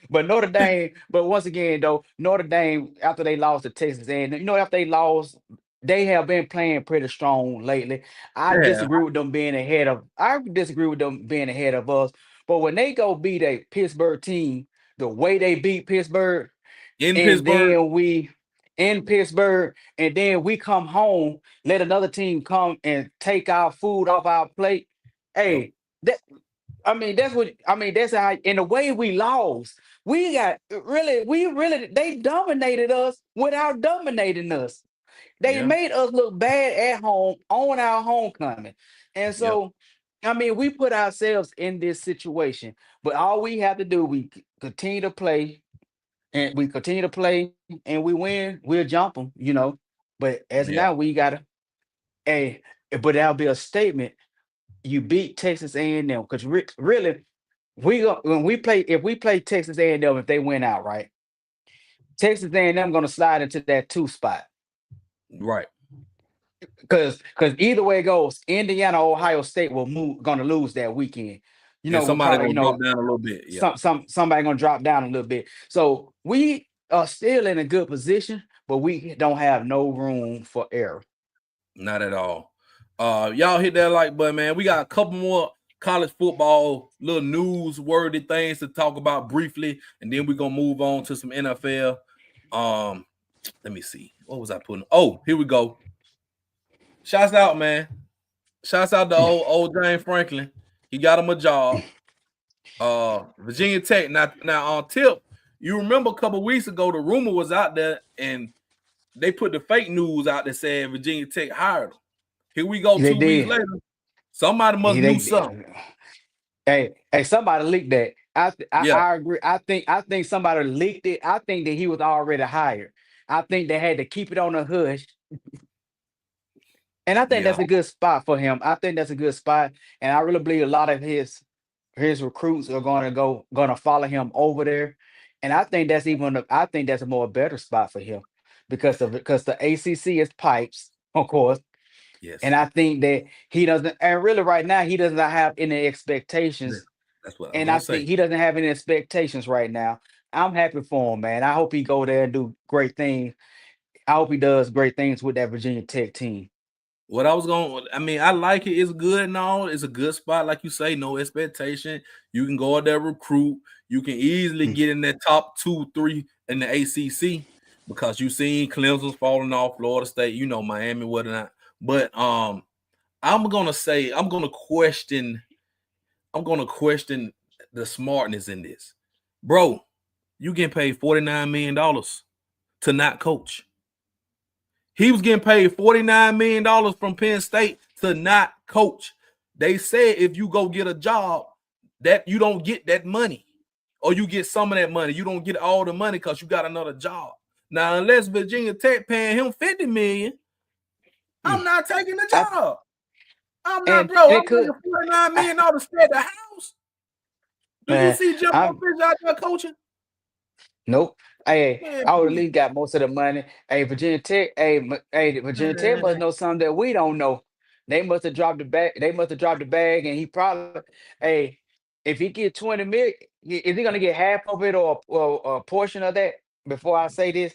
But Notre Dame, but once again though, Notre Dame after they lost to Texas, and after they lost, they have been playing pretty strong lately. I Yeah. disagree with them being ahead of. I disagree with them being ahead of us. But when they go beat a Pittsburgh team, the way they beat Pittsburgh, In and Pittsburgh. then we in Pittsburgh, and then we come home, let another team come and take our food off our plate. Yep. Hey, that that's how in the way we lost, they dominated us without dominating us. They Yeah. made us look bad at home on our homecoming. And Yep. so, we put ourselves in this situation, but all we have to do, we continue to play and we win, we'll jump them, But as of Yeah. now, we gotta, hey, but that'll be a statement. You beat Texas A&M because really, if we play Texas A&M, if they win out, right, Texas A&M gonna slide into that 2 spot Right. because either way it goes, Indiana, Ohio State gonna lose that weekend. And We'll somebody probably, gonna drop down a little bit. Yeah. somebody gonna drop down a little bit. So we are still in a good position, but we don't have no room for error. Not at all. Y'all hit that like button, man. We got a couple more college football little newsworthy things to talk about briefly, and then we're gonna move on to some NFL. Let me see. What was I putting? Oh, here we go. Shouts out, man. Shouts out to old James Franklin. He got him a job. Virginia Tech. Now on tip, you remember a couple weeks ago the rumor was out there, and they put the fake news out that said Virginia Tech hired him. Here we go. They 2 weeks did. later. Somebody must knew something. Hey, somebody leaked that. Yeah. I agree. I think somebody leaked it. I think that he was already hired. I think they had to keep it on the hush. And I think that's Yeah. a good spot for him. I think that's a good spot. And I really believe a lot of his recruits are gonna follow him over there. And I think that's a more better spot for him because the ACC is pipes, of course. Yes. And I think that he doesn't, and really right now, he does not have any expectations. That's what I was And gonna I say. think he doesn't have any expectations right now. I'm happy for him, man. I hope he go there and do great things. I hope he does great things with that Virginia Tech team. What I was going, I mean, I like it. It's good and all. It's a good spot, like you say. No expectation. You can go out there recruit. You can easily get in that top 2, 3 in the ACC because you seen Clemson's falling off, Florida State, you know, Miami, whatnot. But I'm gonna question the smartness in this, bro. You getting paid $49 million to not coach. He was getting paid $49 million from Penn State to not coach. They said if you go get a job, that you don't get that money, or you get some of that money. You don't get all the money because you got another job. Now, unless Virginia Tech paying him $50 million, I'm not taking the job. I'm not, bro. I'm taking $49 million to stay at the house. Do you see Jimbo Fisher out there coaching? Nope. Hey, I would at least got most of the money. Hey, Virginia Tech. Hey, Virginia Tech must know something that we don't know. They must have dropped the bag. They must have dropped the bag, and he probably. Hey, if he get 20 million, is he gonna get half of it or a portion of that? Before I say this,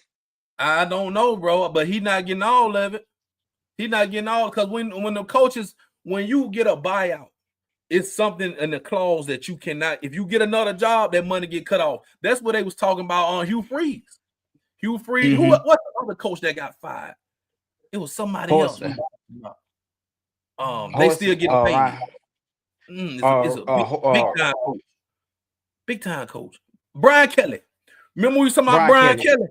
I don't know, bro. But he's not getting all of it. He's not getting all, because when the coaches, when you get a buyout, it's something in the clause that you cannot. If you get another job, that money get cut off. That's what they was talking about on Hugh Freeze. Hugh Freeze. Mm-hmm. What's the other coach that got fired? It was somebody else. They still get paid. It's a big time coach. Big time coach. Brian Kelly. Remember we was talking about Brian Kelly?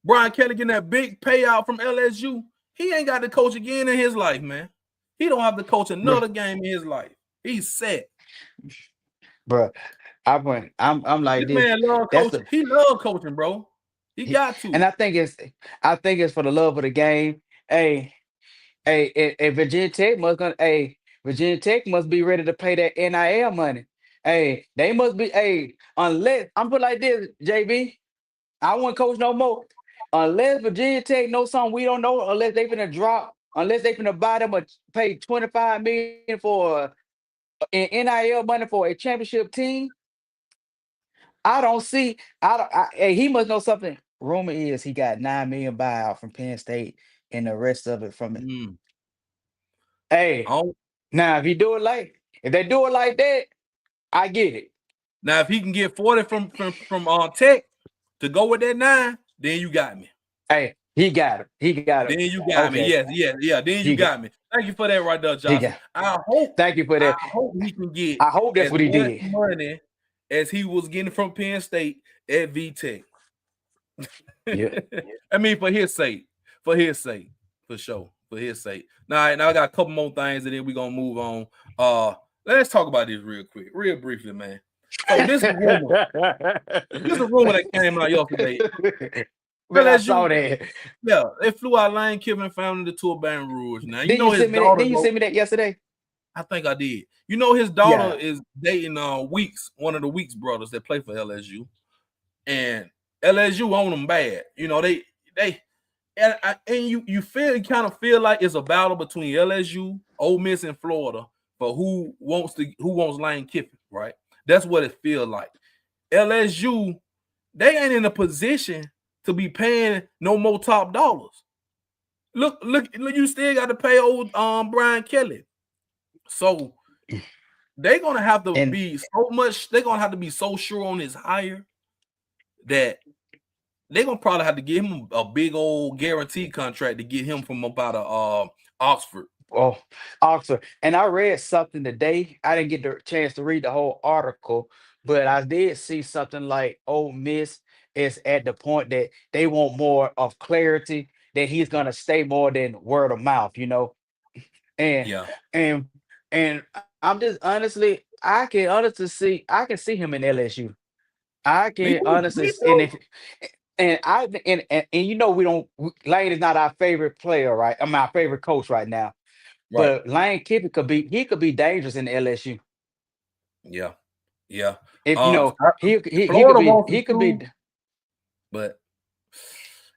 Brian Kelly getting that big payout from LSU. He ain't got to coach again in his life, man. He don't have to coach another game in his life. He's set. Bro, I'm like this man love coaching. He love coaching, bro. He got to. And I think it's for the love of the game. Hey, Virginia Tech must be ready to pay that NIL money. Hey, they must be. Unless I'm put like this, JB, I won't coach no more. Unless Virginia Tech knows something we don't know, unless they finna buy them or pay $25 million for in NIL money for a championship team. I don't see. He must know something. Rumor is he got $9 million buyout from Penn State, and the rest of it from it. Hey, now if they do it like that, I get it. Now if he can get 40 from Tech to go with that 9, then you got me. Hey, he got it. Then you got me. Yes. Then you got me. Thank you for that right there, Josh. Thank you for that. I hope he can get. I hope that's what he did. Money as he was getting from Penn State at VTech. Yeah. I mean, for his sake, for sure, for his sake. Now I got a couple more things, and then we're gonna move on. Let's talk about this real briefly, man. So this is a rumor. This is a rumor that came out yesterday. But I saw that. Yeah, they flew out Lane Kiffin and found the tour Baton Rouge. Now did you send me that yesterday? I think I did. You know, his daughter is dating Weeks, one of the Weeks brothers that play for LSU, and LSU own them bad. You know, they and you kind of feel like it's a battle between LSU, Ole Miss, and Florida for who wants Lane Kiffin, right? That's what it feels like. LSU, they ain't in a position to be paying no more top dollars. Look, you still got to pay old Brian Kelly. So they're gonna have to be so much, they're gonna have to be so sure on his hire that they're gonna probably have to give him a big old guarantee contract to get him from about Oxford. Oh, Oxford. And I read something today. I didn't get the chance to read the whole article, but I did see something like Ole Miss is at the point that they want more of clarity, that he's gonna stay more than word of mouth, you know. And I'm just honestly, I can see him in LSU. I can honestly, and you know, Lane is not our favorite player, right? I'm our favorite coach right now. Right. But Lane Kiffin could be dangerous in LSU. Yeah. If you know, he could be. But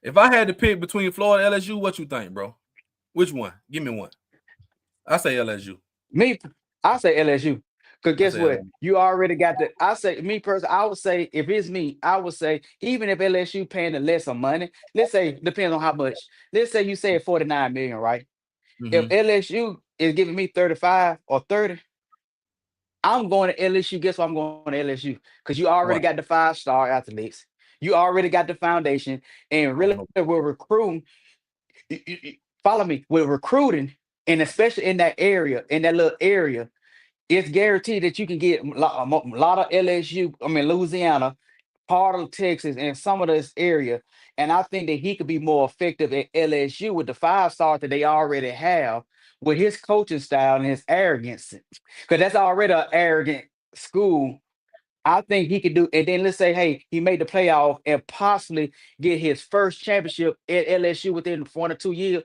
if I had to pick between Florida and LSU, what you think, bro? Which one? Give me one. I say LSU. Me, I say LSU. Cause I guess say what? LSU. You already got the. I say me personally. I would say if it's me, I would say even if LSU paying the less of money, let's say depends on how much. Let's say you say 49 million, right? If Mm-hmm. LSU is giving me 35 or 30, I'm going to LSU. Guess what? I'm going to LSU because you already Right. got the 5-star athletes. You already got the foundation, and I don't really know. we're recruiting. Follow me. We're recruiting, and especially in that area, in that little area, it's guaranteed that you can get a lot of LSU. I mean Louisiana, part of Texas, and some of this area. And I think that he could be more effective at LSU with the 5 stars that they already have, with his coaching style and his arrogance, because that's already an arrogant school. I think he could do, and then let's say, hey, he made the playoff and possibly get his first championship at LSU within 1 or 2 years.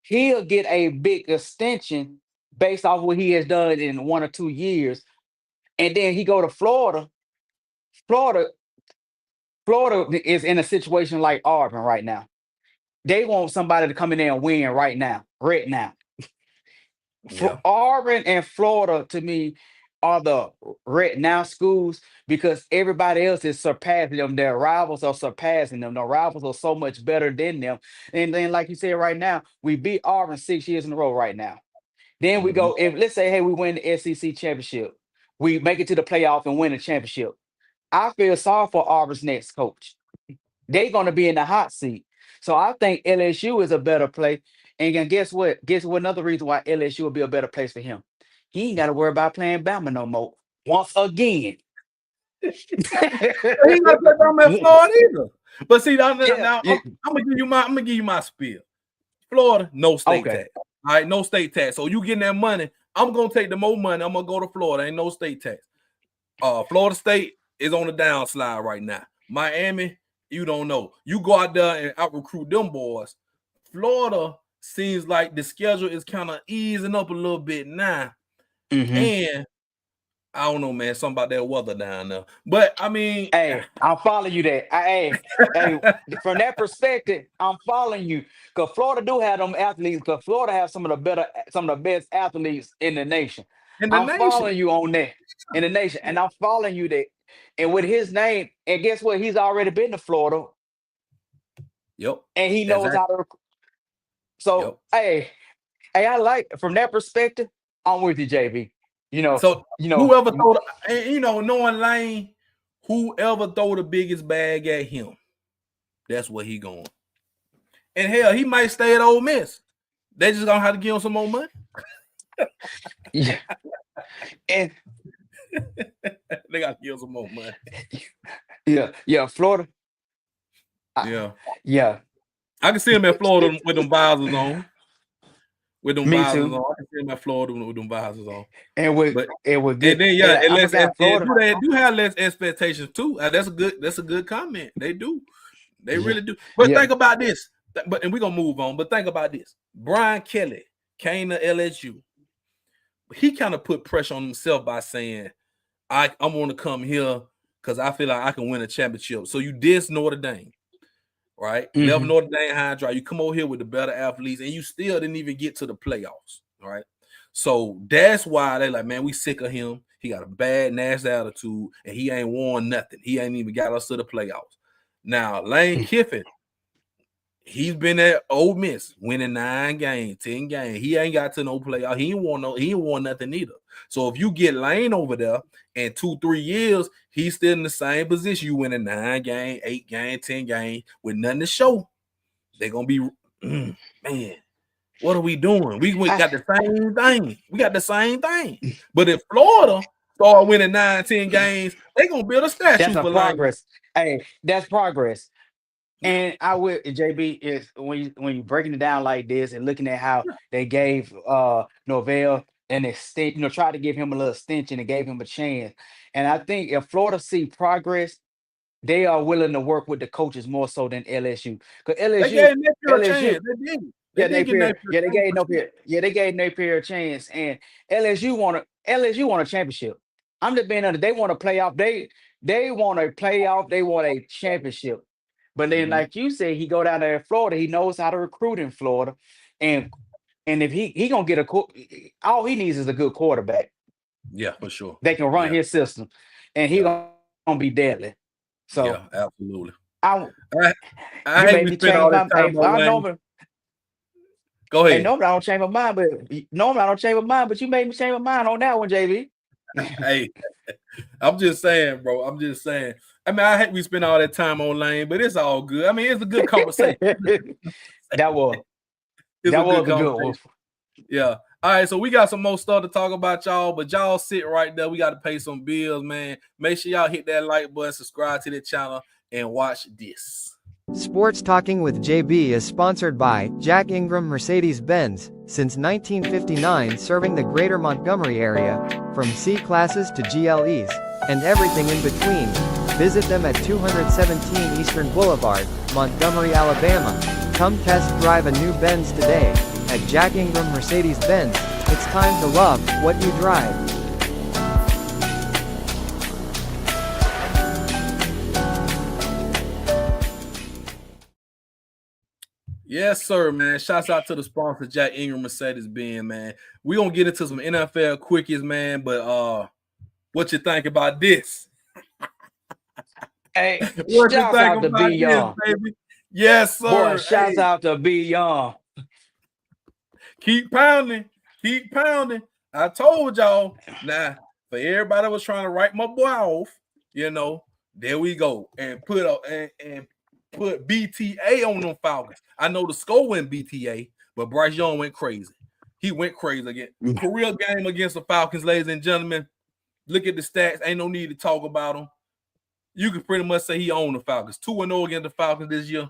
He'll get a big extension based off what he has done in 1 or 2 years, and then he go to Florida. Florida, Florida is in a situation like Auburn right now. They want somebody to come in there and win right now, right now. Yeah. Auburn and Florida to me are the right now schools because everybody else is surpassing them. Their rivals are surpassing them. The rivals are so much better than them. And then, like you said, right now, we beat Auburn 6 years in a row right now. Then we Mm-hmm. go, if let's say, hey, we win the SEC championship, we make it to the playoff and win the championship. I feel sorry for Auburn's next coach. They're going to be in the hot seat. So I think LSU is a better play. And then guess what? Guess what? Another reason why LSU will be a better place for him. He ain't got to worry about playing Bama no more. Once again. He ain't got to play down at Florida either. But see, now, Yeah. I'm gonna give you my spiel. Florida, no state Okay. tax. All right, no state tax. So you getting that money? I'm gonna take the more money. I'm gonna go to Florida. Ain't no state tax. Florida State is on the downslide right now. Miami, you don't know. You go out there and out recruit them boys. Florida seems like the schedule is kind of easing up a little bit now. Mm-hmm. And I don't know, man, something about that weather down there. But I mean, Hey, I'm following you there. Hey, from that perspective, I'm following you. Because Florida do have them athletes, because Florida has some of the best athletes in the nation. in the I'm nation. following you on that in the nation. And I'm following you there. And with his name, and guess what? He's already been to Florida Yep. and he knows Exactly. how to so Yep. hey, I like from that perspective, I'm with you, JB. So You know, whoever throw knowing Lane, whoever throw the biggest bag at him, that's what he going. And hell, he might stay at Ole Miss. They just gonna have to give him some more money. yeah. And They gotta give him some more money. yeah, Florida. Yeah. Yeah. I can see him at Florida with them visors on. With them Me visors too. on. I can see him at Florida with them visors on. And with But it was and good. then yeah, And I forgot Florida. they do have less expectations too. That's a good comment. They do. They Yeah. really do. But Yeah. think about this. And we're gonna move on. But think about this. Brian Kelly came to LSU. He kind of put pressure on himself by saying, I want to come here because I feel like I can win a championship. So you diss Notre Dame, right? Left Mm-hmm. Notre Dame high and dry. You come over here with the better athletes, and you still didn't even get to the playoffs, right? So that's why they like, man, we sick of him. He got a bad, nasty attitude, and he ain't won nothing. He ain't even got us to the playoffs. Now, Lane Kiffin, he's been at Ole Miss, winning 9 games, 10 games. He ain't got to no playoff. He ain't won nothing either. So if you get Lane over there in 2-3 years, he's still in the same position. You winning 9 games, 8 games, 10 games with nothing to show. They're gonna be man. What are we doing? We got the same thing. We got the same thing. But if Florida start winning 9, 10 games, they're gonna build a statue That's a for Lane. progress. Hey, that's progress. And I would JB is when you breaking it down like this and looking at how they gave Norvell an extent, try to give him a little extension and gave him a chance. And I think if Florida see progress, they are willing to work with the coaches more so than LSU. Because They LSU, gave Napier a LSU, chance. They did. They yeah, did get Napier, Napier yeah, a they chance gave for sure. Napier, a chance. And LSU want a championship. I'm just being honest. They want a playoff. They want a playoff. They want a championship. But then, Mhm. like you said, he go down there in Florida. He knows how to recruit in Florida, and And if he gonna get all he needs is a good quarterback. Yeah, for sure. They can run Yeah, his system, and he yeah, gonna be deadly. So yeah, absolutely. I I you hate made we me spend change all this my. time Hey, on I Lane. normally, Go hey, ahead. normally I don't change my mind, but normally I don't change my mind. But you made me change my mind on that one, JB. Hey, I'm just saying, bro. I'm just saying. I mean, I hate we spend all that time on Lane, but it's all good. I mean, it's a good conversation. that was It's a good a good one. conversation. Yeah. All right, so we got some more stuff to talk about, y'all, but y'all sit right there. We got to pay some bills, man. Make sure y'all hit that like button, subscribe to the channel, and watch this. Sports Talking with JB is sponsored by Jack Ingram Mercedes-Benz, since 1959 serving the greater Montgomery area, from C-classes to GLEs, and everything in between. Visit them at 217 Eastern Boulevard, Montgomery, Alabama. Come test drive a new Benz today. At Jack Ingram Mercedes-Benz, it's time to love what you drive. Yes, sir, man. Shouts out to the sponsor, Jack Ingram Mercedes-Benz, man. We're going to get into some NFL quickies, man, but what you think about this? Hey, What you shouts think out to about B Young, this, baby? Yes, sir. boy. Shouts Hey, out to B Young. keep pounding. Keep pounding. I told y'all. Now, for everybody that was trying to write my boy off, there we go. And put BTA on them Falcons. I know the score went BTA, but Bryce Young went crazy. He went crazy again. Career game against the Falcons, ladies and gentlemen. Look at the stats. Ain't no need to talk about him. You can pretty much say he owned the Falcons. 2-0 against the Falcons this year.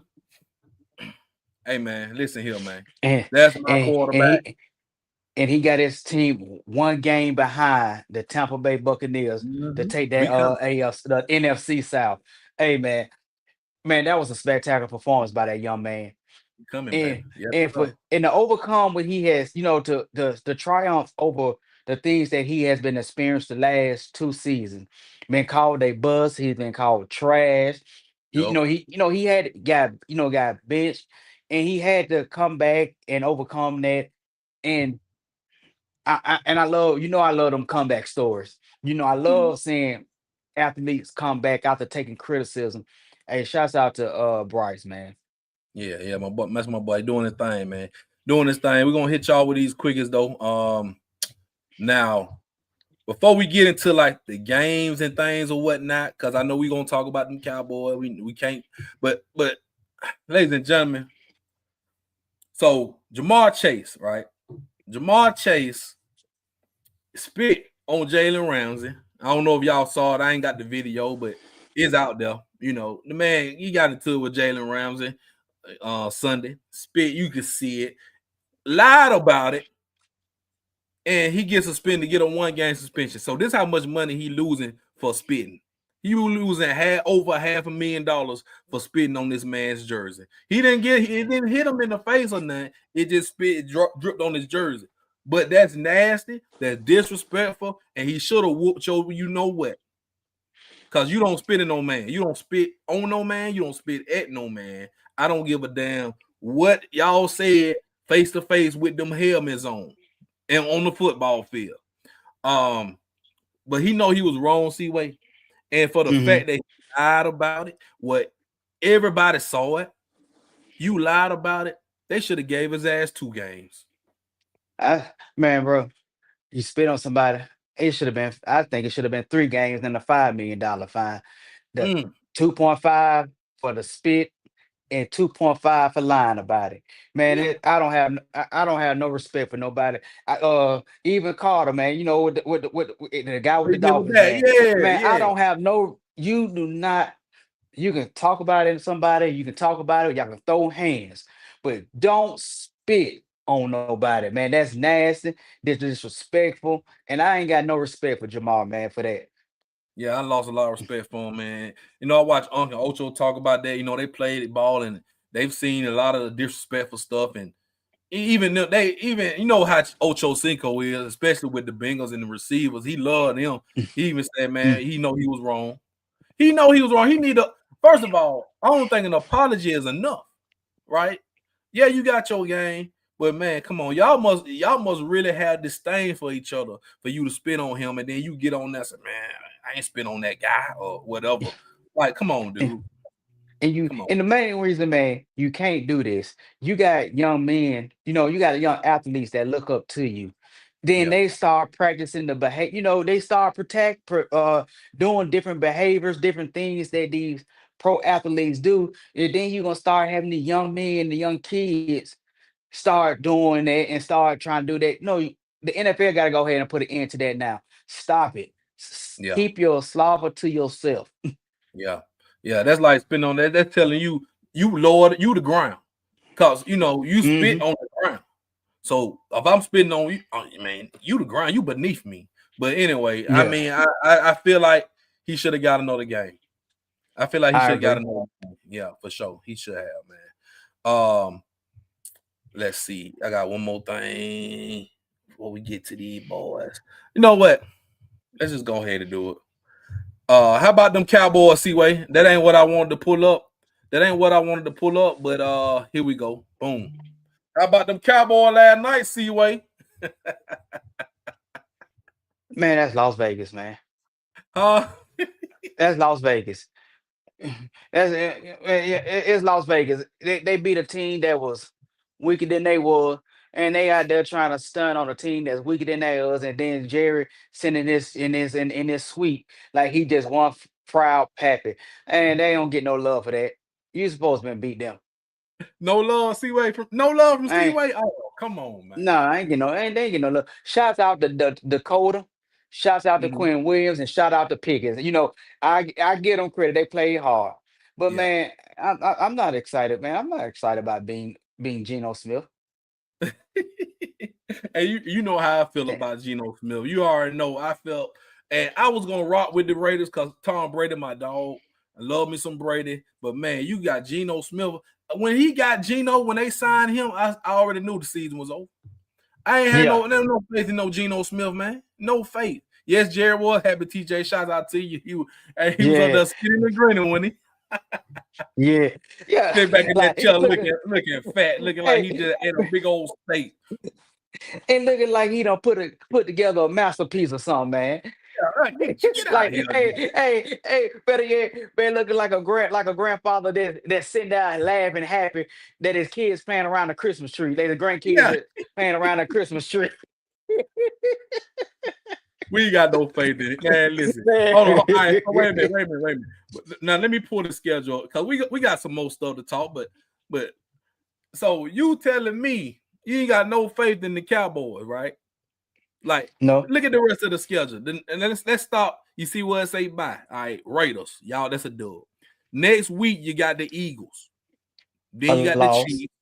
Hey, man, listen here, man. That's my quarterback. And he got his team one game behind the Tampa Bay Buccaneers to take that the NFC South. Hey, man, that was a spectacular performance by that young man. Coming, baby. And to overcome what he has, to triumph over the things that he has been experienced the last 2 seasons. Been called a bust. He's been called trash. He had got benched, and he had to come back and overcome that. And I love, I love them comeback stories. I love seeing athletes come back after taking criticism. Hey, shouts out to Bryce, man. Yeah, my boy, that's my boy doing his thing, man. Doing his thing. We're gonna hit y'all with these quickies though. Now, before we get into like the games and things or whatnot, because I know we're gonna talk about them Cowboys. We can't, but ladies and gentlemen, so Ja'Marr Chase, right? Ja'Marr Chase spit on Jalen Ramsey. I don't know if y'all saw it. I ain't got the video, but it's out there. The man, he got into it with Jalen Ramsey Sunday. Spit, you can see it. Lied about it. And he gets suspended to get a 1-game suspension. So this is how much money he losing for spitting. He losing over $500,000 for spitting on this man's jersey. It didn't hit him in the face or nothing. It just dripped on his jersey. But that's nasty. That's disrespectful. And he should have whooped your what. Because you don't spit in no man. You don't spit on no man. You don't spit at no man. I don't give a damn what y'all said face to face with them helmets on and on the football field. But he know he was wrong, Seaway. And for the fact that he lied about it, what everybody saw it, you lied about it, they should have gave his ass 2 games. Man, bro, you spit on somebody. I think it should have been 3 games and a $5 million fine. The 2.5 for the spit and 2.5 for lying about it. Man, I don't have no respect for nobody. Even Carter, man, with the guy with the Dolphins, man. Yeah. I don't have no. You do not. You can talk about it in somebody. You can talk about it. Y'all can throw hands, but don't spit on nobody, man. That's nasty. That's disrespectful, and I ain't got no respect for Ja'Marr, man, for that. Yeah, I lost a lot of respect for him, man. I watched Uncle Ocho talk about that. They played the ball and they've seen a lot of the disrespectful stuff. And even how Ocho Cinco is, especially with the Bengals and the receivers. He loved him. He even said, man, he know he was wrong. He know he was wrong. He need first of all, I don't think an apology is enough, right? Yeah, you got your game, But man, come on, y'all must really have disdain for each other for you to spit on him, and then you get on that, say, man, I ain't spit on that guy or whatever. Like, come on, dude. Come on. And the main reason, man, you can't do this. You got young men, you got young athletes that look up to you. Then Yeah, they start practicing the behavior, they start doing different behaviors, different things that these pro athletes do. And then you're gonna start having the young men, the young kids start doing that and start trying to do that. No, the NFL gotta go ahead and put an end to that now. Stop it. yeah, Keep your slobber to yourself. yeah, yeah. That's like spitting on that. That's telling you Lord, you the ground. Cause you spit Hmm. on the ground. So if I'm spitting on you, man, you the ground, you beneath me. But anyway, I Yeah, mean, I feel like he should have got another game. I feel like he I should have got agree. another game. Yeah, for sure. He should have, man. Let's see. I got one more thing before we get to these boys. You know what? Let's just go ahead and do it. How about them Cowboys, Seaway? That ain't what I wanted to pull up. That ain't what I wanted to pull up, but here we go. Boom. How about them Cowboys last night, Seaway? Man, that's Las Vegas, man. Huh? That's Las Vegas. It's Las Vegas. They beat a team that was weaker than they were, and they out there trying to stun on a team that's weaker than they was, and then Jerry sending this in this suite like he just one proud pappy, and they don't get no love for that. You supposed to beat them. No love, Seaway. No love from I ain't, Seaway. Oh, come on, man. no, I ain't get no, ain't they ain't get no love. Shouts out to Dakota, shouts out to Mhm. Quinn Williams, and shout out to Pickens. I give them credit. They played hard, but Yeah. man, I'm not excited, man. I'm not excited about being Geno Smith. Hey, you know how I feel about Geno Smith. You already know I felt, and I was gonna rock with the Raiders because Tom Brady, my dog. I love me some Brady, but man, you got Geno Smith. When he got Geno, when they signed him, I already knew the season was over. I ain't had Yeah, no faith in no Geno Smith, man. No faith. Yes, Jared was happy. TJ, shout out to you. He was up yeah, there skinning and grinning when he yeah, yeah. sitting back in that Like chair look, looking fat, looking like he hey, just ate a big old steak. and looking like he don't put together a masterpiece or something, man. Get out of here. Like, hey, better yet, man, looking like a grandfather that's sitting down laughing, happy that his kids playing around the Christmas tree. They the grandkids Yeah, that playing around the Christmas tree. we ain't got no faith in it. Man, listen. Man. Hold on. All right, so wait a minute. Now let me pull the schedule because we got some more stuff to talk, but so you telling me you ain't got no faith in the Cowboys, right? Like, No, look at the rest of the schedule. Then and let's stop. You see what it say by. All right, Raiders. Y'all, that's a dub. Next week, you got the Eagles. Then a you got the loss, Chiefs.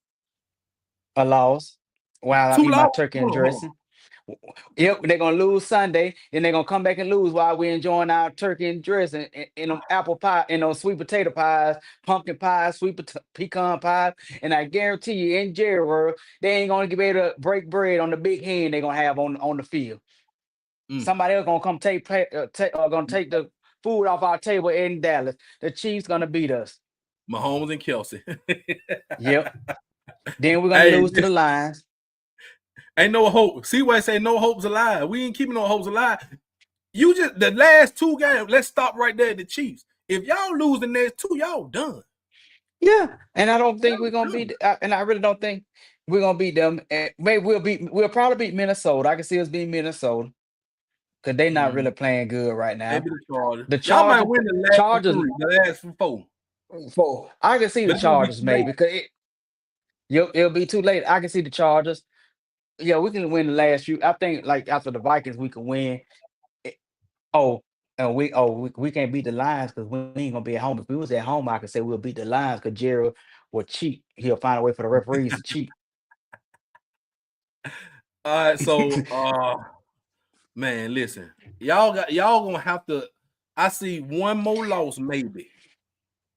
a loss. While I Two eat my losses. turkey and Hold on. dressing. Yep, they're gonna lose Sunday, then they're gonna come back and lose while we're enjoying our turkey and dressing and them apple pie and those sweet potato pies, pumpkin pies, pecan pies. And I guarantee you, in Jerry world, they ain't gonna be able to break bread on the big hen they're gonna have on the field. Mm. Somebody else gonna come gonna take the food off our table in Dallas. The Chiefs gonna beat us. Mahomes and Kelsey. Yep. Then we're gonna Hey, lose to the Lions. ain't no hope. See why I say no hope's alive. We ain't keeping no hopes alive. You just the last two games. Let's stop right there at the Chiefs. If y'all lose the next two, y'all done. Yeah, and I don't think Y'all we're gonna done. and I really don't think we're gonna beat them. And maybe we'll probably beat Minnesota. I can see us beating Minnesota because they're not really Mhm. playing good right now. Maybe the Chargers. The Y'all might Chargers, win the last Chargers, three, the last four, I can see the but it's gonna be Chargers too late. maybe because it'll be too late. I can see the Chargers. Yeah, we can win the last few. I think like after the Vikings, we can win. Eh, Oh, and we can't beat the Lions because we ain't gonna be at home. If we was at home, I could say we'll beat the Lions because Jared will cheat. He'll find a way for the referees to cheat. All right, so man, listen, y'all gonna have to. I see one more loss, maybe.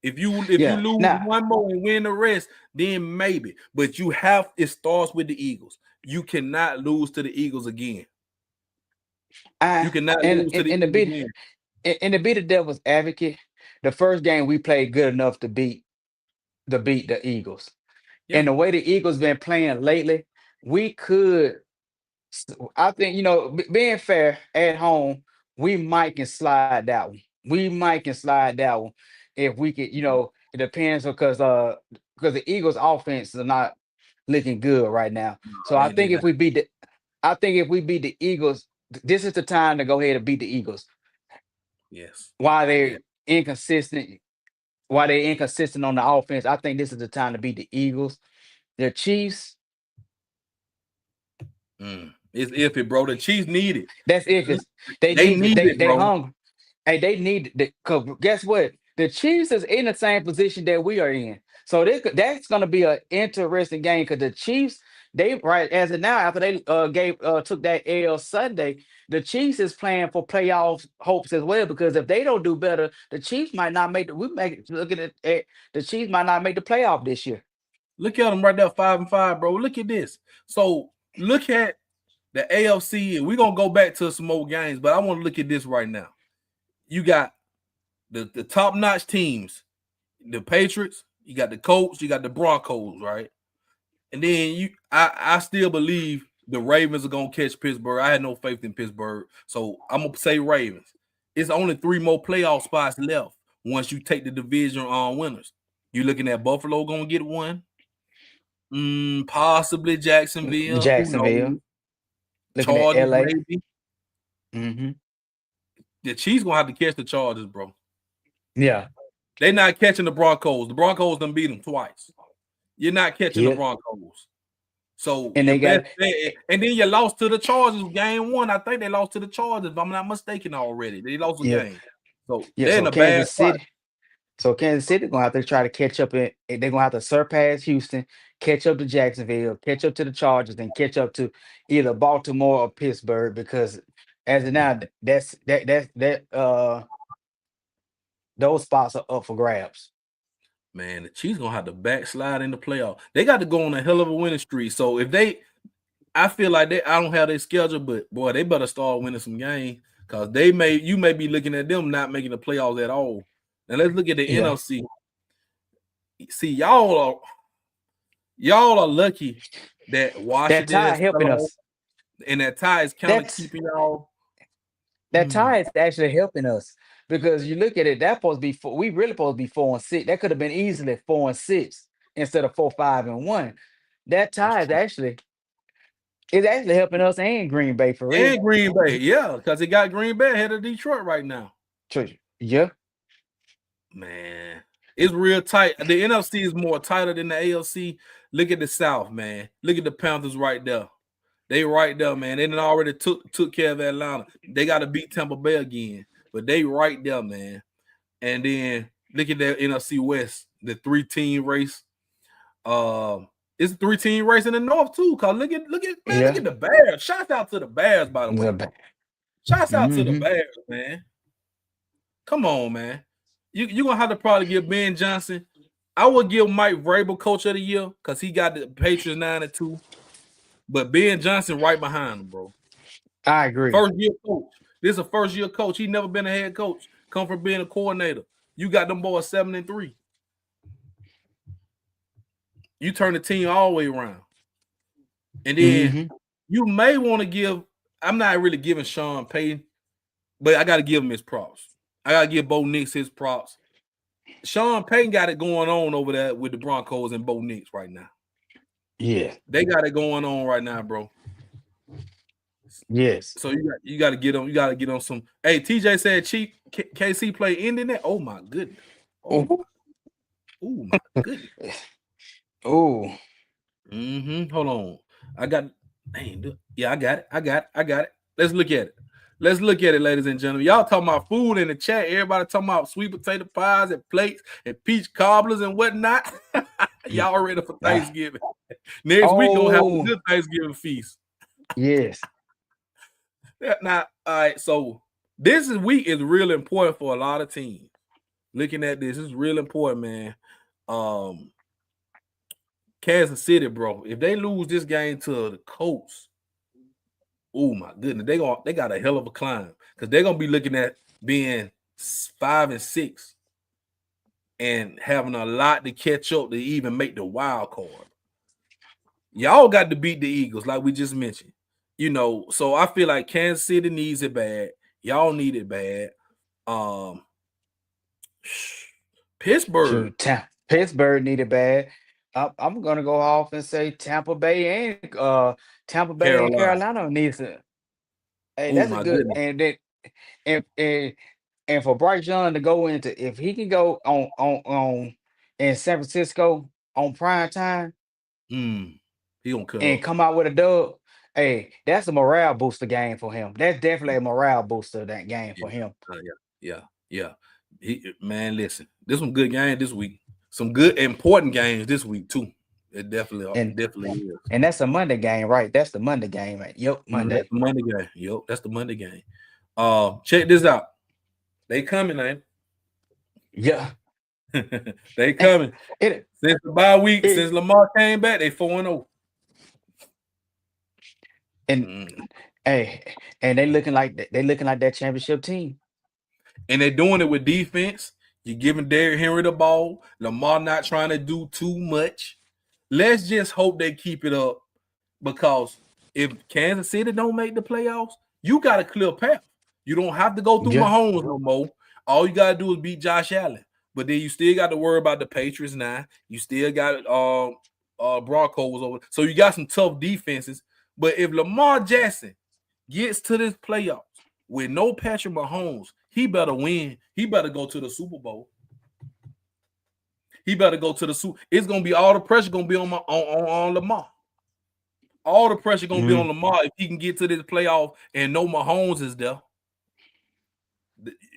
If you Yeah. lose Now, one more and win the rest, then maybe. But you have it starts with the Eagles. You cannot lose to the Eagles again. You I cannot lose to the and Eagles again. to be the devil's advocate, the first game we played good enough to beat the Eagles. Yeah. And the way the Eagles been playing lately, we could. I think being fair at home, we might can slide that one. We might can slide that one if we could. It depends because the Eagles' offense is not looking good right now. So They, they not, I think if we beat the Eagles, this is the time to go ahead and beat the Eagles. yes. While Yeah. they're inconsistent, on the offense, I think this is the time to beat the Eagles. The Chiefs, It's iffy, bro. The Chiefs need it. that's it. 'Cause they They need need it, they bro. hungry. Hey, they need cause guess what? The Chiefs is in the same position that we are in. So that's gonna be an interesting game because the Chiefs, they right as of now, after they took that L Sunday, the Chiefs is playing for playoff hopes as well. Because if they don't do better, the Chiefs might not make looking at the Chiefs might not make the playoff this year. Look at them right there, 5-5, bro. Look at this. So look at the AFC, and we're gonna go back to some more games, but I want to look at this right now. You got the top-notch teams, the Patriots, you got the Colts, you got the Broncos, right? And then I still believe the Ravens are gonna catch Pittsburgh. I had no faith in Pittsburgh, so I'm gonna say Ravens. It's only 3 more playoff spots left once you take the division winners. You looking at Buffalo gonna get one? Possibly Jacksonville. Jacksonville, looking at Chargers, LA. maybe. Mm-hmm. The Chiefs gonna have to catch the Chargers, bro. Yeah. They're not catching the Broncos. The Broncos done beat them twice. You're not catching the Broncos. So and they got and then you lost to the Chargers game 1. I think they lost to the Chargers, if I'm not mistaken already. They lost the game. So they're in a bad spot. So Kansas City gonna have to try to catch up, and they're gonna have to surpass Houston, catch up to Jacksonville, catch up to the Chargers, and catch up to either Baltimore or Pittsburgh. Because as of now, those spots are up for grabs. Man, the Chiefs gonna have to backslide in the playoff. They got to go on a hell of a winning streak. So if I feel like I don't have their schedule, but boy, they better start winning some games because you may be looking at them not making the playoffs at all. Now let's look at the NFC. See, y'all are lucky that Washington that tie helping us, and that tie is kind of keeping y'all. That tie is actually helping us because you look at it. That supposed to be we really supposed to be 4-6. That could have been easily 4-6 instead of 4-5-1. That tie is actually helping us and Green Bay for real. And Green Bay, yeah, because it got Green Bay ahead of Detroit right now. Yeah. Man, it's real tight. The NFC is more tighter than the AFC. Look at the South, man. Look at the Panthers right there. They right there, man. They done already took care of Atlanta. They got to beat Tampa Bay again, but they right there, man. And then look at that NFC West, the 3-team race. It's a 3-team race in the North too. Cause look at the Bears. Shouts out to the Bears, by the way. Shouts out to the Bears, man. Come on, man. You're gonna have to probably give Ben Johnson. I would give Mike Vrabel Coach of the Year because he got the Patriots 9-2. But Ben Johnson right behind him, bro. I agree. First year coach. This is a first year coach. He never been a head coach. Come from being a coordinator. You got them boys 7-3. You turn the team all the way around. And then you may want to give. I'm not really giving Sean Payton, but I got to give him his props. I got to give Bo Nix his props. Sean Payton got it going on over there with the Broncos and Bo Nix right now. Yeah. They got it going on right now, bro. Yes. So you got to get them. You got to get on some. Hey, TJ said Chief KC play ending it. Oh my goodness. Oh my goodness. Oh. Hold on. I got it. Let's look at it, ladies and gentlemen. Y'all talking about food in the chat. Everybody talking about sweet potato pies and plates and peach cobblers and whatnot. Y'all ready for Thanksgiving? Next week gonna have a good Thanksgiving feast. Yes. Now, all right. So this week is really important for a lot of teams. Looking at this is real important, man. Kansas City, bro. If they lose this game to the Colts, oh my goodness, they got a hell of a climb because they're gonna be looking at being 5-6 and having a lot to catch up to even make the wild card. Y'all got to beat the Eagles, like we just mentioned. So I feel like Kansas City needs it bad. Y'all need it bad. Pittsburgh. Shoot, Pittsburgh needed bad. I'm gonna go off and say Tampa Bay and Carolina needs it. Hey, Oh that's a my good goodness. and then and for Bryce Young to go into if he can go on in San Francisco on prime time He gonna cut and up. come out with a dub, hey, that's a morale booster game for him. That's definitely a morale booster that game for him. Yeah. Man, listen, there's some good games this week. Some good important games this week too. It definitely is. And that's a Monday game, right? That's the Monday game, right? Yep, Monday. That's the Monday game. Yep, that's the Monday game. Check this out. They coming, man. Yeah. They coming. Since the bye week, since Lamar came back, they 4-0. And and they looking like that championship team. And they're doing it with defense. You're giving Derrick Henry the ball. Lamar not trying to do too much. Let's just hope they keep it up, because if Kansas City don't make the playoffs, you got a clear path. You don't have to go through Mahomes no more. All you got to do is beat Josh Allen. But then you still got to worry about the Patriots now. You still got Broncos over. So you got some tough defenses. But if Lamar Jackson gets to this playoffs with no Patrick Mahomes, he better win. He better go to the Super Bowl. He better go to the Super. It's gonna be all the pressure gonna be on Lamar. All the pressure gonna be on Lamar if he can get to this playoff and no Mahomes is there.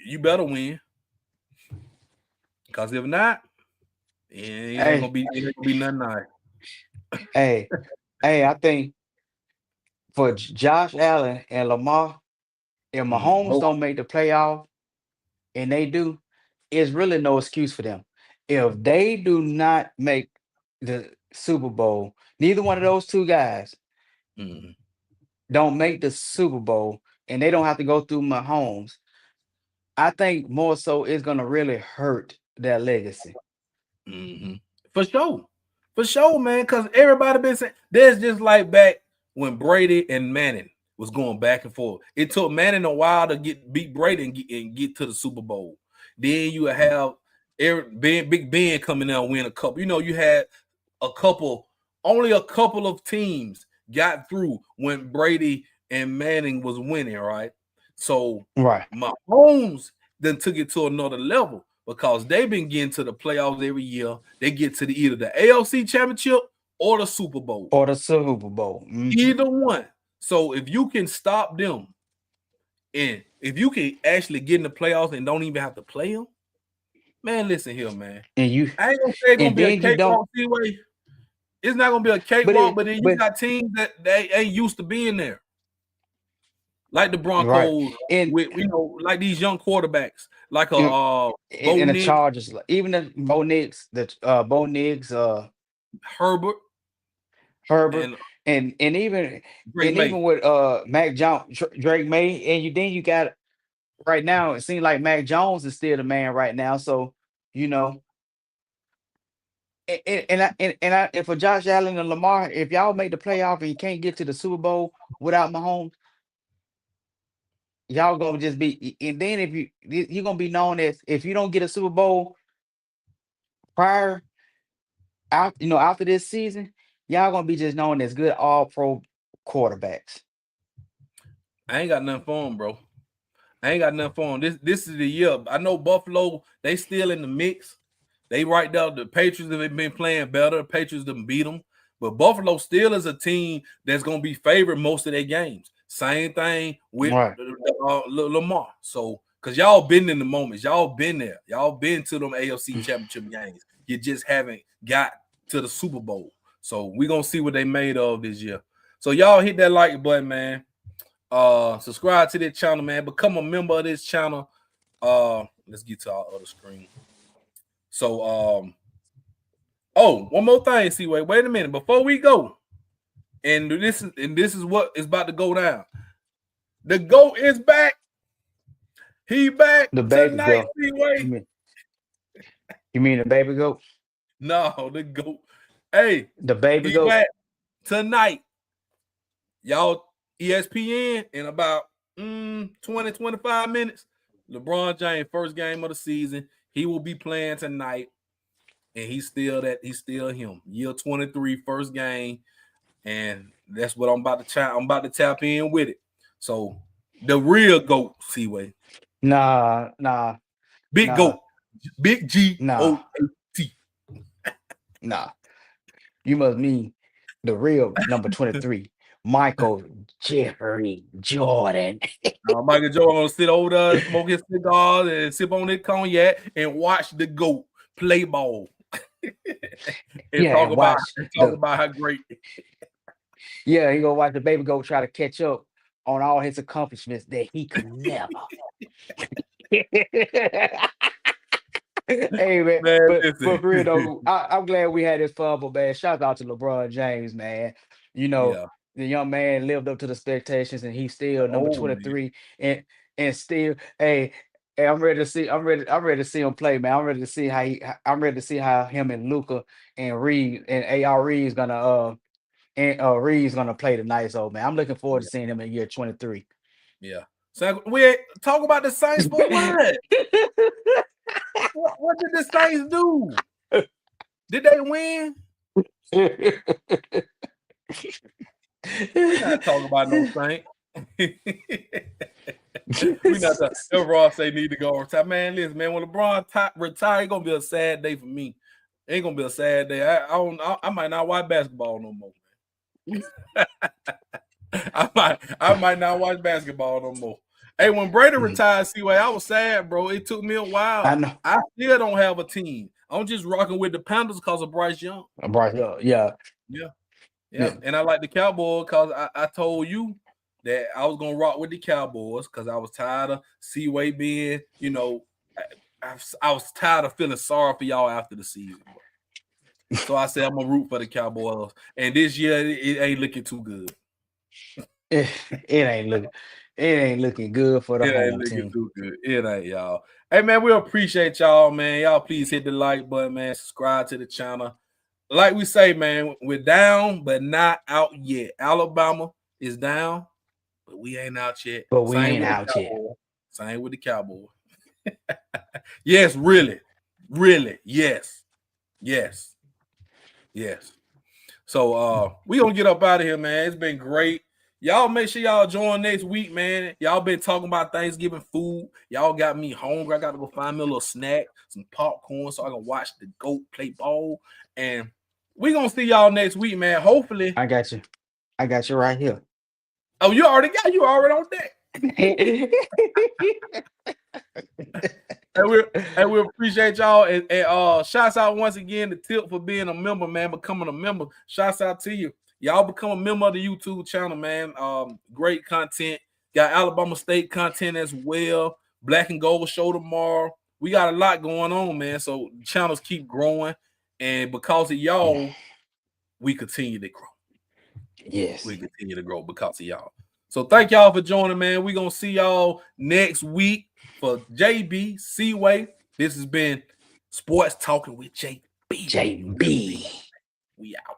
You better win. Because if not, it ain't gonna be nothing nice. Hey, I think for Josh Allen and Lamar, if Mahomes don't make the playoff and they do, it's really no excuse for them. If they do not make the Super Bowl, neither one of those two guys don't make the Super Bowl, and they don't have to go through Mahomes, I think more so it's gonna really hurt their legacy. For sure, man. Because everybody been saying there's just like back when Brady and Manning was going back and forth. It took Manning a while to beat Brady and get to the Super Bowl. Then you have Big Ben coming out and win a couple. You had only a couple of teams got through when Brady and Manning was winning, right? So Mahomes then took it to another level because they've been getting to the playoffs every year. They get to either the AFC Championship or the Super Bowl. Either one. So if you can stop them, and if you can actually get in the playoffs and don't even have to play them, man, listen here, man. I ain't gonna say it's gonna be a cakewalk anyway. It's not gonna be a cakewalk, but then you got teams that they ain't used to being there. Like the Broncos, with like these young quarterbacks, like Bo and the Nix, Chargers, even the Bo Nix, Herbert, and even with Mac Jones, Drake May, and then you got right now. It seems like Mac Jones is still the man right now. So and for Josh Allen and Lamar, if y'all make the playoff and you can't get to the Super Bowl without Mahomes, y'all gonna just be. And then if you're gonna be known as, if you don't get a Super Bowl after this season, y'all gonna be just known as good all-pro quarterbacks. I ain't got nothing for them, bro. I ain't got nothing for them. This is the year. I know Buffalo, they still in the mix. They right there. The Patriots have been playing better. The Patriots done beat them. But Buffalo still is a team that's going to be favored most of their games. Same thing with Lamar. So, because y'all been in the moments. Y'all been there. Y'all been to them AFC Championship games. You just haven't got to the Super Bowl. So, we're going to see what they made of this year. So, y'all hit that like button, man. Subscribe to this channel, man. Become a member of this channel. Let's get to our other screen. So, one more thing, C-Way. Wait a minute. Before we go, and this is what is about to go down. The GOAT is back. He back the baby tonight, goat. C-Way. You mean the baby goat? No, the GOAT. Hey, the baby goat. Back. tonight. Y'all, ESPN in about 20-25 minutes. LeBron James, first game of the season. He will be playing tonight. And he's still him. Year 23, first game. And that's what I'm about to tap in with it. So the real GOAT, Seaway. Nah. Big GOAT. Big G-O-A-T. Nah. You must mean the real number 23, Michael Jeffrey Jordan. Michael Jordan gonna sit over there, smoke his cigars, and sip on his cognac and watch the GOAT play ball. and talk about how great. Yeah, he gonna watch the baby GOAT try to catch up on all his accomplishments that he could never. Hey man, but for real though, I'm glad we had this fun, but man, shout out to LeBron James, man. You know, the young man lived up to the expectations, and he's still number 23, man. and still, hey, I'm ready to see him play, man. I'm ready to see how him and Luka and Reed and AR Reed's gonna Reed's gonna play tonight. So man, I'm looking forward to seeing him in year 23. Yeah. So we talk about the Saints for what? What did the Saints do? Did they win? We're not talking about no Saints. We not talking. Ross say need to go retire. Man, listen, man. When LeBron retire, it's gonna be a sad day for me. It ain't gonna be a sad day. I might not watch basketball no more. I might not watch basketball no more. Hey, when Brady retired, Seaway, I was sad, bro. It took me a while. I know. I still don't have a team. I'm just rocking with the Panthers because of Bryce Young. Yeah. And I like the Cowboys because I told you that I was gonna rock with the Cowboys because I was tired of Seaway being, I was tired of feeling sorry for y'all after the season. So I said I'm gonna root for the Cowboys, and this year it ain't looking too good. It ain't looking good for the home team. Too good. It ain't, y'all. Hey man, we appreciate y'all, man. Y'all please hit the like button, man. Subscribe to the channel. Like we say, man, we're down, but not out yet. Alabama is down, but we ain't out yet. But we ain't out yet. Same with the Cowboys. Yes, really. Yes. So we gonna get up out of here, man. It's been great. Y'all make sure y'all join next week, man. Y'all been talking about Thanksgiving food. Y'all got me hungry. I got to go find me a little snack, some popcorn, so I can watch the GOAT play ball. And we gonna see y'all next week, man. Hopefully, I got you right here. Oh, you already on deck. and we appreciate y'all. And shouts out once again to Tip for being a member, man. Becoming a member. Shouts out to you. Y'all become a member of the YouTube channel, man. Great content. Got Alabama State content as well. Black and Gold show tomorrow. We got a lot going on, man. So channels keep growing. And because of y'all, we continue to grow. Yes. We continue to grow because of y'all. So thank y'all for joining, man. We're going to see y'all next week for JB, Seaway. This has been Sports Talking with JB. JB. We out.